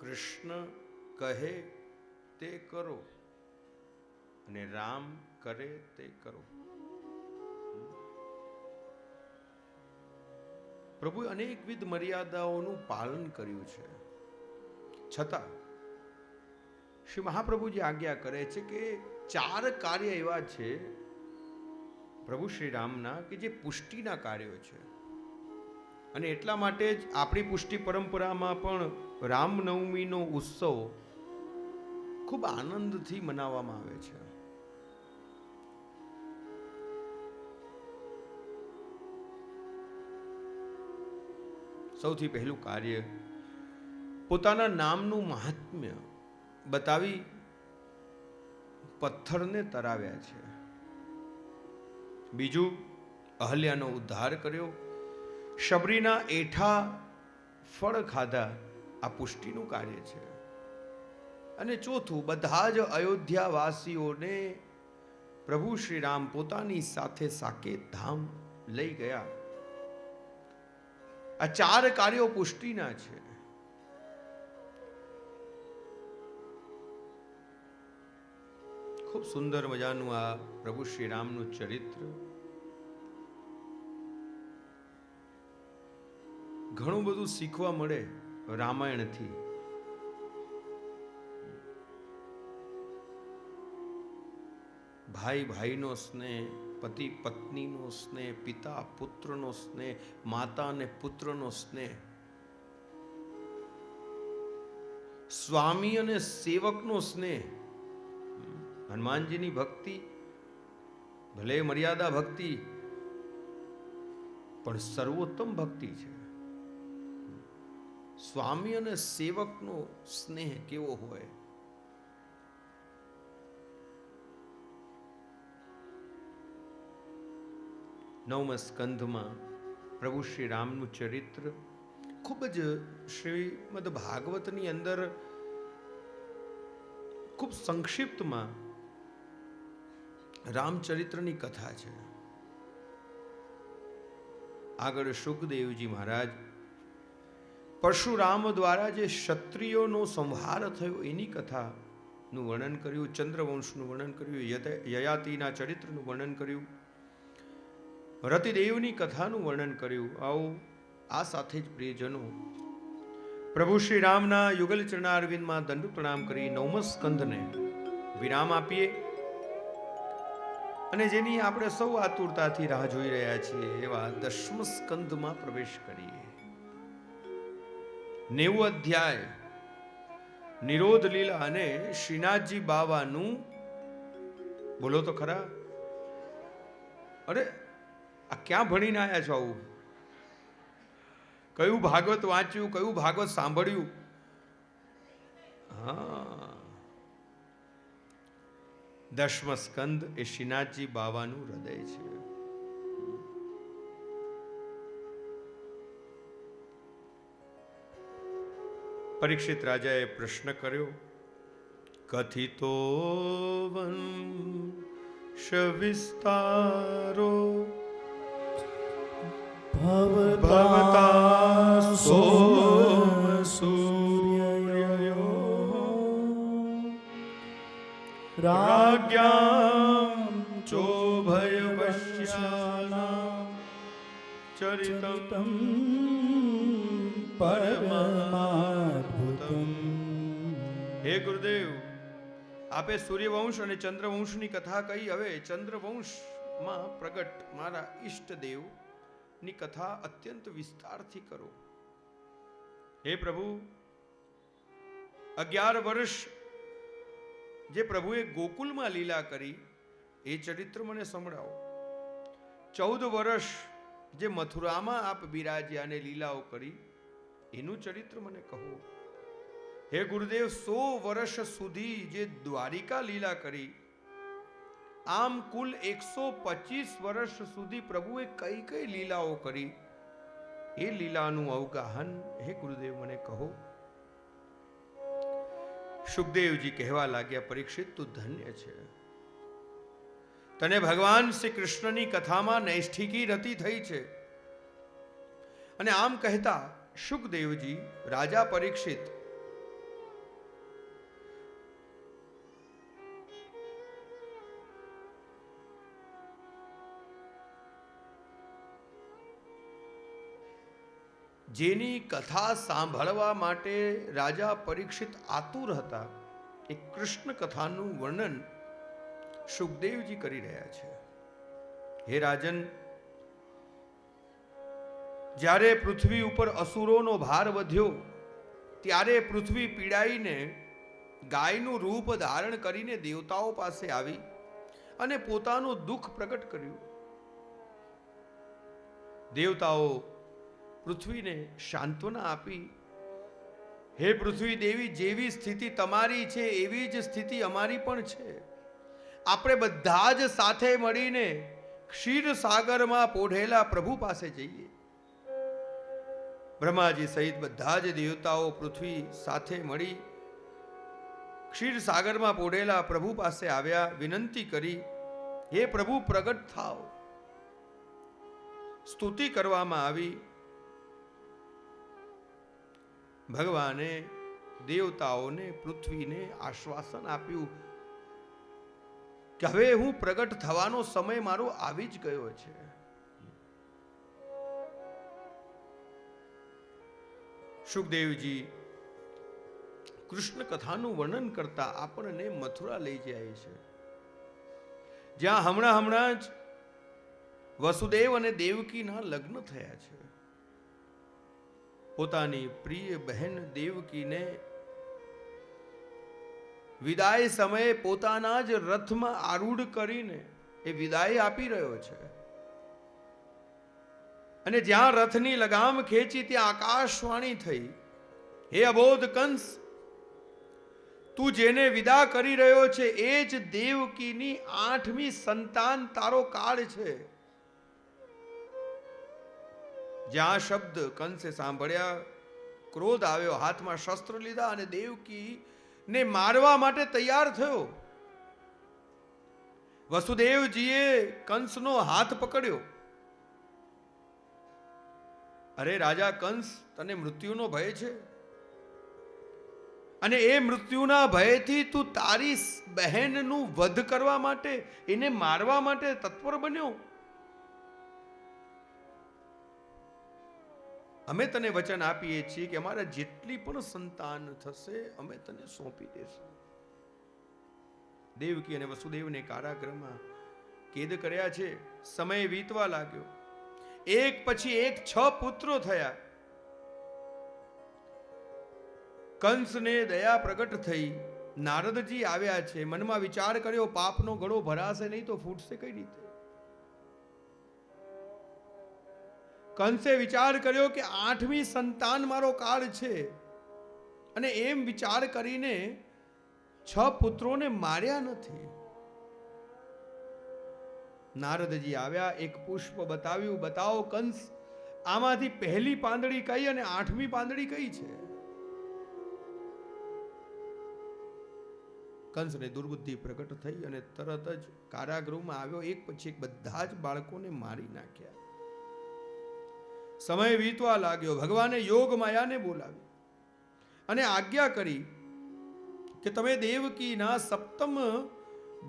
કૃષ્ણ કહે તે કરો અને રામ કરે તે કરો. પ્રભુ અનેકવિધ મર્યાદાઓનું પાલન કર્યું છે, છતાં શ્રી મહાપ્રભુજી આજ્ઞા કરે છે કે 4 કાર્ય એવા છે પ્રભુ શ્રી રામના કે જે પુષ્ટિના કાર્યો છે. અને એટલા માટે જ આપણી પુષ્ટિ પરંપરામાં પણ રામનવમીનો ઉત્સવ ખૂબ આનંદથી મનાવવામાં આવે છે. સૌથી પહેલું કાર્ય પોતાના નામનું મહાત્મ્ય બતાવી પથ્થરને તરાવ્યા છે. બીજું, અહલ્યાનો ઉદ્ધાર કર્યો, શબરીના એઠા ફળ ખાધા, આ પુષ્ટિનું કાર્ય છે. અને ચોથું, બધા જ અયોધ્યાવાસીઓને પ્રભુ શ્રી રામ પોતાની સાથે સાકેત ધામ લઈ ગયા. આ 4 કાર્યો પુષ્ટિના છે. ખૂબ સુંદર મજાનું આ પ્રભુ શ્રી રામનું ચરિત્ર. ઘણું બધું શીખવા મળે રામાયણથી. ભાઈ ભાઈનો સ્નેહ, પતિ પત્નીનો સ્નેહ, પિતા પુત્રનો સ્નેહ, માતા અને પુત્રનો સ્નેહ, સ્વામી અને સેવકનો સ્નેહ. હનુમાનજીની ભક્તિ ભલે મર્યાદા ભક્તિ પણ સર્વોત્તમ ભક્તિ છે. સ્વામી અને સેવકનો સ્નેહ કેવો હોય. નવમા સ્કંધમાં પ્રભુ શ્રી રામનું ચરિત્ર ખૂબ જ શ્રીમદ ભાગવતની અંદર ખૂબ સંક્ષિપ્તમાં રામચરિત્રની કથા છે. આગળ શુકદેવજી મહારાજ પરશુરામ દ્વારા જે ક્ષત્રિયોનો સંહાર થયો એની કથાનું વર્ણન કર્યું, ચંદ્રવંશનું વર્ણન કર્યું, યયાતિના ચરિત્રનું વર્ણન કર્યું, રતિદેવની કથાનું વર્ણન કર્યું. આવો આ સાથે જ પ્રિયજનો પ્રભુ શ્રી રામના યુગલ ચરણારવિંદમાં દંડ પ્રણામ કરી 9મા સ્કંધને વિરામ આપીએ, અને જેની આપણે સૌ આતુરતાથી રાહ જોઈ રહ્યા છીએ એવા 10મા સ્કંધમાં પ્રવેશ કરીએ. 90 અધ્યાય નિરોધ લીલા અને શ્રીનાથજી બાવાનું. બોલો તો ખરા, અરે આ ક્યાં ભણીને આવ્યા છો? આવું કયું ભાગવત વાંચ્યું, કયું ભાગવત સાંભળ્યું? હા, 10મા સ્કંદ એ શ્રીનાથજી બાવાનું હૃદય છે. પરીક્ષિત રાજાએ પ્રશ્ન કર્યો, કથિતો વંશ વિસ્તારો ભવતા સોમ સૂર્યયો આદ્યામ ચોભયવશ્યાનામ ચરિતમ પરમાદ્ભુતમ. હે ગુરુદેવ, આપે સૂર્યવંશ અને ચંદ્રવંશની કથા કહી. હવે ચંદ્રવંશમાં પ્રગટ મારા ઈષ્ટદેવ ની કથા અત્યંત વિસ્તારથી કરો. હે પ્રભુ, 11 વર્ષ જે પ્રભુએ ગોકુલમાં લીલા કરી એ ચરિત્ર મને સંભળાવો. 14 વર્ષ જે મથુરામાં આપ બિરાજ્યા અને લીલાઓ કરી એનું ચરિત્ર મને કહો. હે ગુરુદેવ, 100 વર્ષ સુધી જે દ્વારિકા લીલા કરી, આમ કુલ 125 વર્ષ સુધી પ્રભુએ કઈ કઈ લીલાઓ કરી એ લીલાનું અવગાહન હે ગુરુદેવ મને કહો. સુખદેવજી કહેવા લાગ્યા, પરીક્ષિત તું ધન્ય છે. તને ભગવાન શ્રી કૃષ્ણની કથામાં નૈષ્ઠિકી રતિ થઈ છે. અને આમ કહેતા સુખદેવજી રાજા પરીક્ષિત જેની કથા સાંભળવા માટે રાજા પરીક્ષિત આતુર હતા, એ કૃષ્ણ કથાનું વર્ણન સુખદેવજી કરી રહ્યા છે. હે રાજન, જ્યારે પૃથ્વી ઉપર અસુરોનો ભાર વધ્યો ત્યારે પૃથ્વી પીડાઈને ગાયનું રૂપ ધારણ કરીને દેવતાઓ પાસે આવી અને પોતાનું દુઃખ પ્રગટ કર્યું. દેવતાઓ પૃથ્વીને સાંત્વના આપી, હે પૃથ્વી દેવી, જેવી સ્થિતિ તમારી છે એવી જ સ્થિતિ અમારી પણ છે. આપણે બધા જ સાથે મળીને ક્ષીરસાગરમાં પોઢેલા પ્રભુ પાસે જઈએ. બ્રહ્માજી સહિત બધા જ દેવતાઓ પૃથ્વી સાથે મળી ક્ષીરસાગરમાં પોઢેલા પ્રભુ પાસે આવ્યા, વિનંતી કરી, હે પ્રભુ પ્રગટ થાઓ. સ્તુતિ કરવામાં આવી. ભગવાને દેવતાઓને, પૃથ્વીને આશ્વાસન આપ્યું કે હવે હું પ્રગટ થવાનો સમય મારો આવી જ ગયો છે. સુખદેવજી કૃષ્ણ કથાનું વર્ણન કરતા આપણને મથુરા લઈ જાય છે, જ્યાં હમણાં જ વસુદેવ અને દેવકીના લગ્ન થયા છે. પોતાની પ્રિય બહેન દેવકીને વિદાય સમયે પોતાના જ રથમાં આરૂઢ કરીને એ વિદાય આપી રહ્યો છે. અને જ્યાં રથની લગામ ખેંચી ત્યાં આકાશવાણી થઈ, હે અબોધ કંસ, તું જેને વિદા કરી રહ્યો છે એ જ દેવકીની 8મી સંતાન તારો કાળ છે. જ્યાં શબ્દ કંસે સાંભળ્યા, ક્રોધ આવ્યો, હાથમાં શસ્ત્ર લીધા અને દેવકી ને મારવા માટે તૈયાર થયો. વસુદેવજીએ કંસનો હાથ પકડ્યો. અરે રાજા કંસ, તને મૃત્યુનો ભય છે અને એ મૃત્યુના ભયથી તું તારી બહેનનું વધ કરવા માટે, એને મારવા માટે તત્પર બન્યો. અમે તને વચન આપીએ છીએ કે અમારા જેટલી પણ સંતાન થશે અમે તને સોંપી દેશું. દેવકી અને વસુદેવને કારાગૃહમાં કેદ કર્યા છે. સમય વીતવા લાગ્યો. એક પછી એક 6 પુત્રો થયા. કંસને દયા પ્રગટ થઈ. નારદજી આવ્યા છે. મનમાં વિચાર કર્યો, પાપનો ઘડો ભરાશે નહીં તો ફૂટશે કઈ રીતે. કંસે વિચાર કર્યો કે 8મી સંતાન મારો કાળ છે, અને એમ વિચાર કરીને 6 પુત્રોને માર્યા નથી. નારદજી આવ્યા, એક પુષ્પ બતાવ્યું, બતાવો કંસ, આમાંથી પહેલી પાંદડી કઈ અને 8મી પાંદડી કઈ છે. કંસને દુર્બુદ્ધિ પ્રગટ થઈ અને તરત જ કારાગૃહમાં આવ્યો. એક પછી એક બધા જ બાળકોને મારી નાખ્યા. સમય વીતવા લાગ્યો. ભગવાને યોગ માયાને બોલાવી અને આજ્ઞા કરી કે તમે દેવકીના 7મ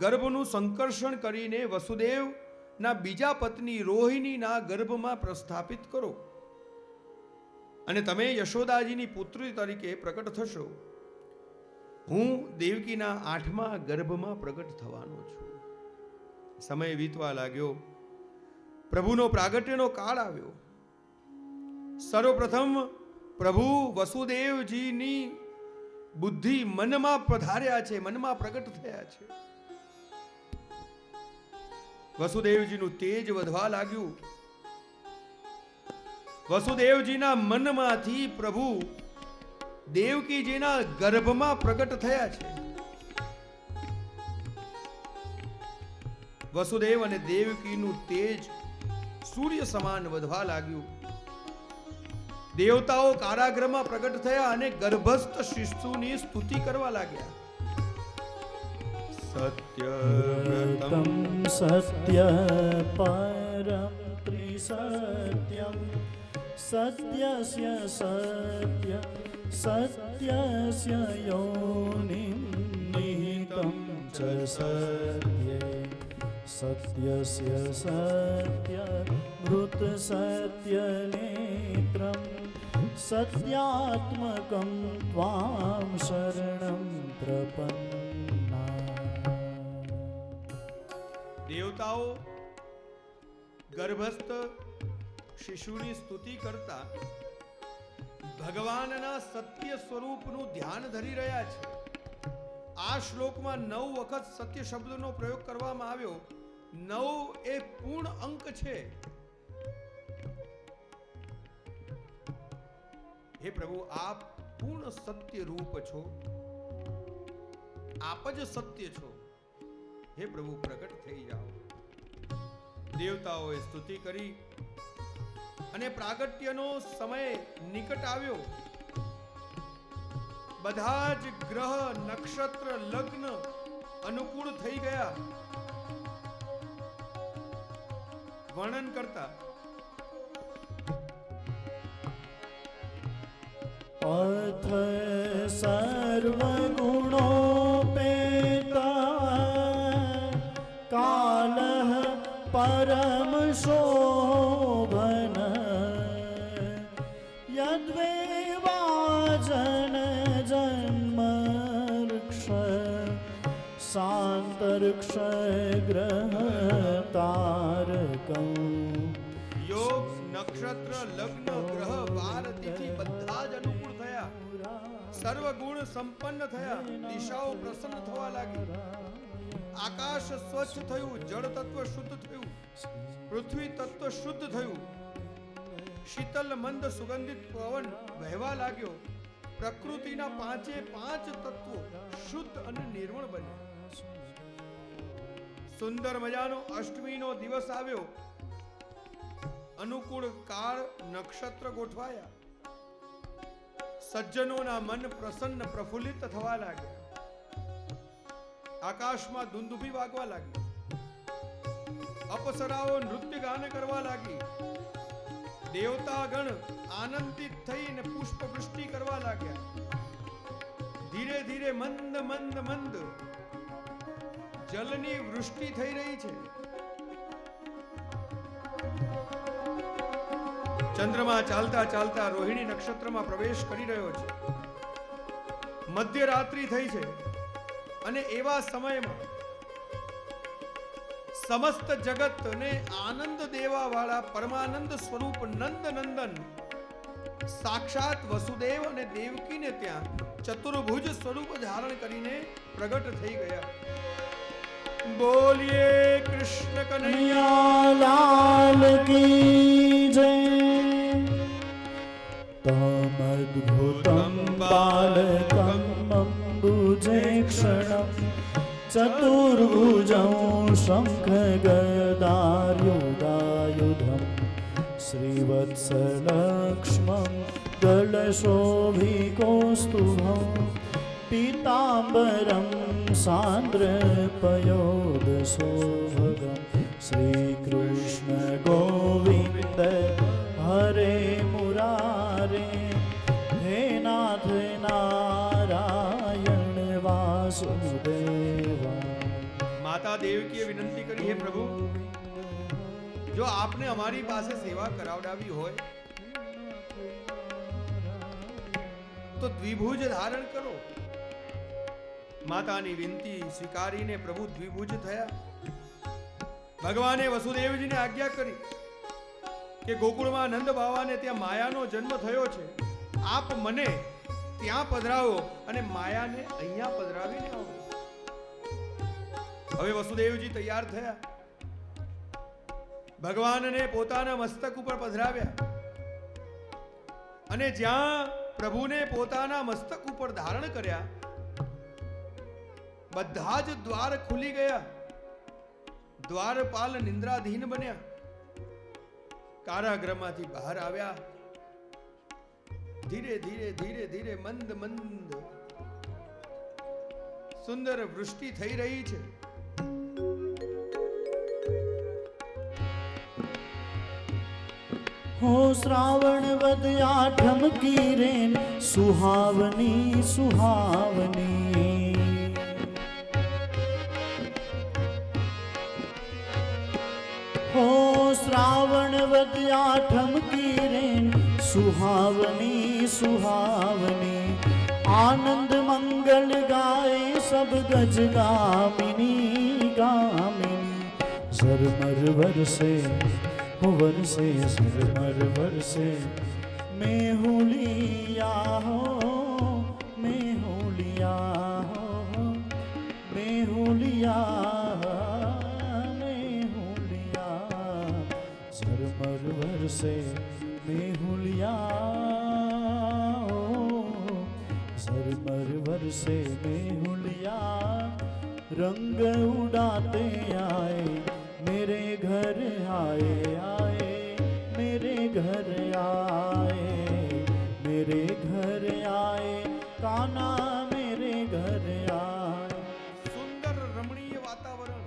ગર્ભનું સંકર્ષણ કરીને વસુદેવના બીજા પત્ની રોહિણીના ગર્ભમાં પ્રસ્થાપિત કરો અને તમે યશોદાજીની પુત્રી તરીકે પ્રગટ થશો. હું દેવકીના 8મા ગર્ભમાં પ્રગટ થવાનો છું. સમય વીતવા લાગ્યો. પ્રભુનો પ્રાગટ્યનો કાળ આવ્યો. સર્વપ્રથમ પ્રભુ વસુદેવજીની બુદ્ધિ મનમાં પધાર્યા છે, મનમાં પ્રગટ થયા છે. વસુદેવજીનું તેજ વધવા લાગ્યું. વસુદેવજીના મનમાંથી પ્રભુ દેવકીજીના ગર્ભમાં પ્રગટ થયા છે. વસુદેવ અને દેવકીનું તેજ સૂર્ય સમાન વધવા લાગ્યું. દેવતાઓ કારાગૃહમાં પ્રગટ થયા અને ગર્ભસ્થ શિશુની સ્તુતિ કરવા લાગ્યા. સત્યવ્રતમ સત્ય પરમ ત્રિસત્યમ સત્યસ્ય સત્ય સત્યસ્ય યોનિમ નિહિતમ ચ સત્યે સત્યસ્ય સત્ય મૃત સત્ય નેત્રમ સત્યાત્મકમ ત્વામ શરણમ પ્રપન્ના. દેવતાઓ ગર્ભસ્થ શિશુની સ્તુતિ કરતા ભગવાનના સત્ય સ્વરૂપનું ધ્યાન ધરી રહ્યા છે. આ શ્લોકમાં 9 વખત સત્ય શબ્દનો પ્રયોગ કરવામાં આવ્યો. 9 એ પૂર્ણ અંક છે. હે પ્રભુ, આપ પૂર્ણ સત્ય રૂપ છો, આપ જ સત્ય છો. હે પ્રભુ, પ્રગટ થઈ જાઓ. દેવતાઓએ સ્તુતિ કરી અને પ્રાગટ્યનો સમય નિકટ આવ્યો. બધા જ ગ્રહ નક્ષત્ર લગ્ન અનુકૂળ થઈ ગયા. વર્ણન કરતા અથ સર્વગુણોપેતા કાલઃ પરમ શોભન યદ્વૈવાજન જન્મર્ક્ષ શાંતર્ક્ષ ગ્રહ તારકં. યોગ નક્ષત્ર લગ્ન ગ્રહ વાર તિથિ બધા જ અનુકૂળ થયા. સર્વ ગુણ સંપન્ન થયા. દિશાઓ પ્રસન્ન થવા લાગી. આકાશ સ્વચ્છ થયું, જળ તત્વ શુદ્ધ થયું, પૃથ્વી તત્વ શુદ્ધ થયું. શીતલ મંદ સુગંધિત પવન વહેવા લાગ્યો. પ્રકૃતિના 5 તત્વો શુદ્ધ અને નિર્મળ બન્યા. સુંદર મજાનો અષ્ટમીનો દિવસ આવ્યો. અનુકૂળ કાળ નક્ષત્ર ગોઠવાયા. સજ્જનોના મન પ્રસન્ન પ્રફુલ્લિત થવા લાગ્યા. આકાશમાં દુંદુભી વાગવા લાગી. અપ્સરાઓ નૃત્ય ગાન કરવા લાગી. દેવતાગણ આનંદિત થઈને પુષ્પ વૃષ્ટિ કરવા લાગ્યા. ધીરે ધીરે મંદ મંદ મંદ જલની વૃષ્ટિ થઈ રહી છે. ચંદ્રમા ચાલતા ચાલતા રોહિણી નક્ષત્રમાં પ્રવેશ કરી રહ્યો છે. મધ્યરાત્રિ થઈ છે અને એવા સમયમાં સમસ્ત જગતને આનંદ દેવા વાળા પરમાનંદ સ્વરૂપ નંદ નંદન સાક્ષાત વસુદેવ અને દેવકીને ત્યાં ચતુર્ભુજ સ્વરૂપ ધારણ કરીને પ્રગટ થઈ ગયા. બોલીએ કૃષ્ણ કનૈયા લાલ કી જય. તમદ્ભુતમ બાલકમ અંબુજે ક્ષણમ ચતુર્ભુજં શંખ ગદાયુધાયુધમ શ્રીવત્સલક્ષ્મં ગલશોભિકૌસ્તુભં પીતાંબરં સાંદ્રપયોદશોભગં શ્રીકૃષ્ણ ગોવિંદ હરે મુરારે હે નાથ નારાયણ વાસુદેવ. દેવકીએ વિનંતી કરી, હે પ્રભુ, જો આપને અમારી પાસે સેવા કરાવડાવી હોય તો દ્વિભુજ ધારણ કરો. માતાની વિનંતી સ્વીકારીને પ્રભુ દ્વિભુજ થયા. ભગવાને વસુદેવજીને આજ્ઞા કરી કે ગોકુળમાં નંદ બાવાને ત્યાં માયાનો જન્મ થયો છે, આપ મને ત્યાં પધરાવો અને માયાને અહીંયા પધરાવીને આવો. હવે વસુદેવજી તૈયાર થયા. ભગવાનને પોતાના મસ્તક ઉપર પધરાવ્યા અને જ્યાં પ્રભુને પોતાના મસ્તક ઉપર ધારણ કર્યા, બધા જ દ્વાર ખુલી ગયા. દ્વારપાલ નિંદ્રાધીન બન્યા. કારાગૃહમાંથી બહાર આવ્યા. ધીરે ધીરે ધીરે ધીરે મંદ મંદ સુંદર વૃષ્ટિ થઈ રહી છે. हो श्रावण वद आठम की रेन सुहावनी सुहावनी. हो श्रावण वद आठम की रेन सुहावनी सुहावनी. आनंद मंगल गाए सब गज गामिनी गामिनी. झरमर बरसे हो बरसे झरमर बरसे. मैं होलिया हो मैं होलिया हो मैं होलिया मैं होलिया. झरमर बरसे मैं होलिया हो झरमर बरसे मैं होलिया. रंग उड़ाते आए मेरे घर आए आए मेरे घर आए मेरे घर आए कान्हा मेरे घर आए. સુંદર રમણીય વાતાવરણ.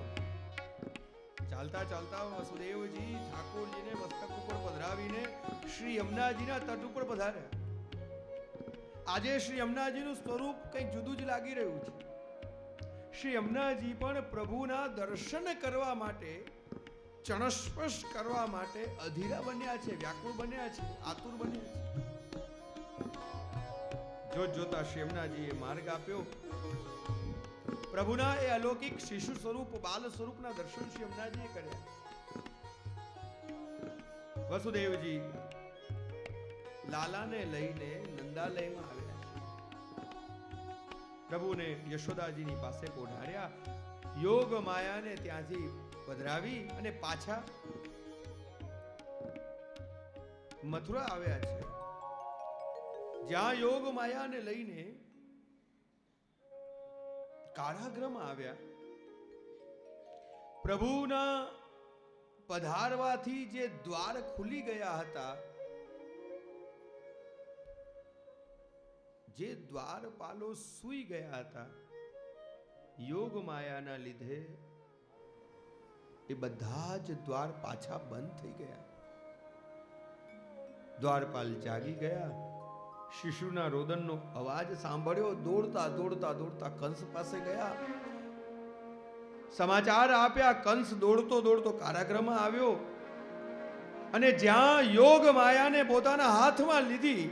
ચાલતા ચાલતા વસુદેવજી ઠાકોરજીને મસ્તક ઉપર પધરાવીને શ્રી યમુનાજીના તટ ઉપર પધાર્યા. આજે શ્રી યમુનાજીનું સ્વરૂપ કંઈક જુદું જ લાગી રહ્યું છે. શ્રી યમુનાજી પણ પ્રભુના દર્શન કરવા માટે, ચણસ્પર્શ કરવા માટે અધીરા બન્યા છે, વ્યાકુળ બન્યા છે, આતુર બન્યા છે. જોત જોતા શ્રી યમુનાજીએ માર્ગ આપ્યો. પ્રભુના એ અલૌકિક શિશુ સ્વરૂપ, બાલ સ્વરૂપના દર્શન શ્રી યમુનાજીએ કર્યા. વસુદેવજી લાલાને લઈને નંદાલયમાં આવ્યા. પ્રભુને યશોદાજીની પાસે પોઢાડ્યા. યોગ માયાને ત્યાંથી પધરાવી અને પાછા મથુરા આવ્યા છે, જ્યાં યોગ માયાને લઈને કારાગૃહમાં આવ્યા. પ્રભુના પધારવાથી જે દ્વાર ખુલી ગયા હતા, જે દ્વારપાલો સૂઈ ગયા હતા, યોગ માયાના લીધે એ બધા જ દ્વાર પાછા બંધ થઈ ગયા. દ્વારપાલ જાગી ગયા. શિશુના રોદનનો અવાજ સાંભળ્યો. દોડતા દોડતા દોડતા કંસ પાસે ગયા. સમાચાર આપ્યા. કંસ દોડતો દોડતો કારાગૃહમાં આવ્યો અને જ્યાં યોગ માયાને પોતાના હાથમાં લીધી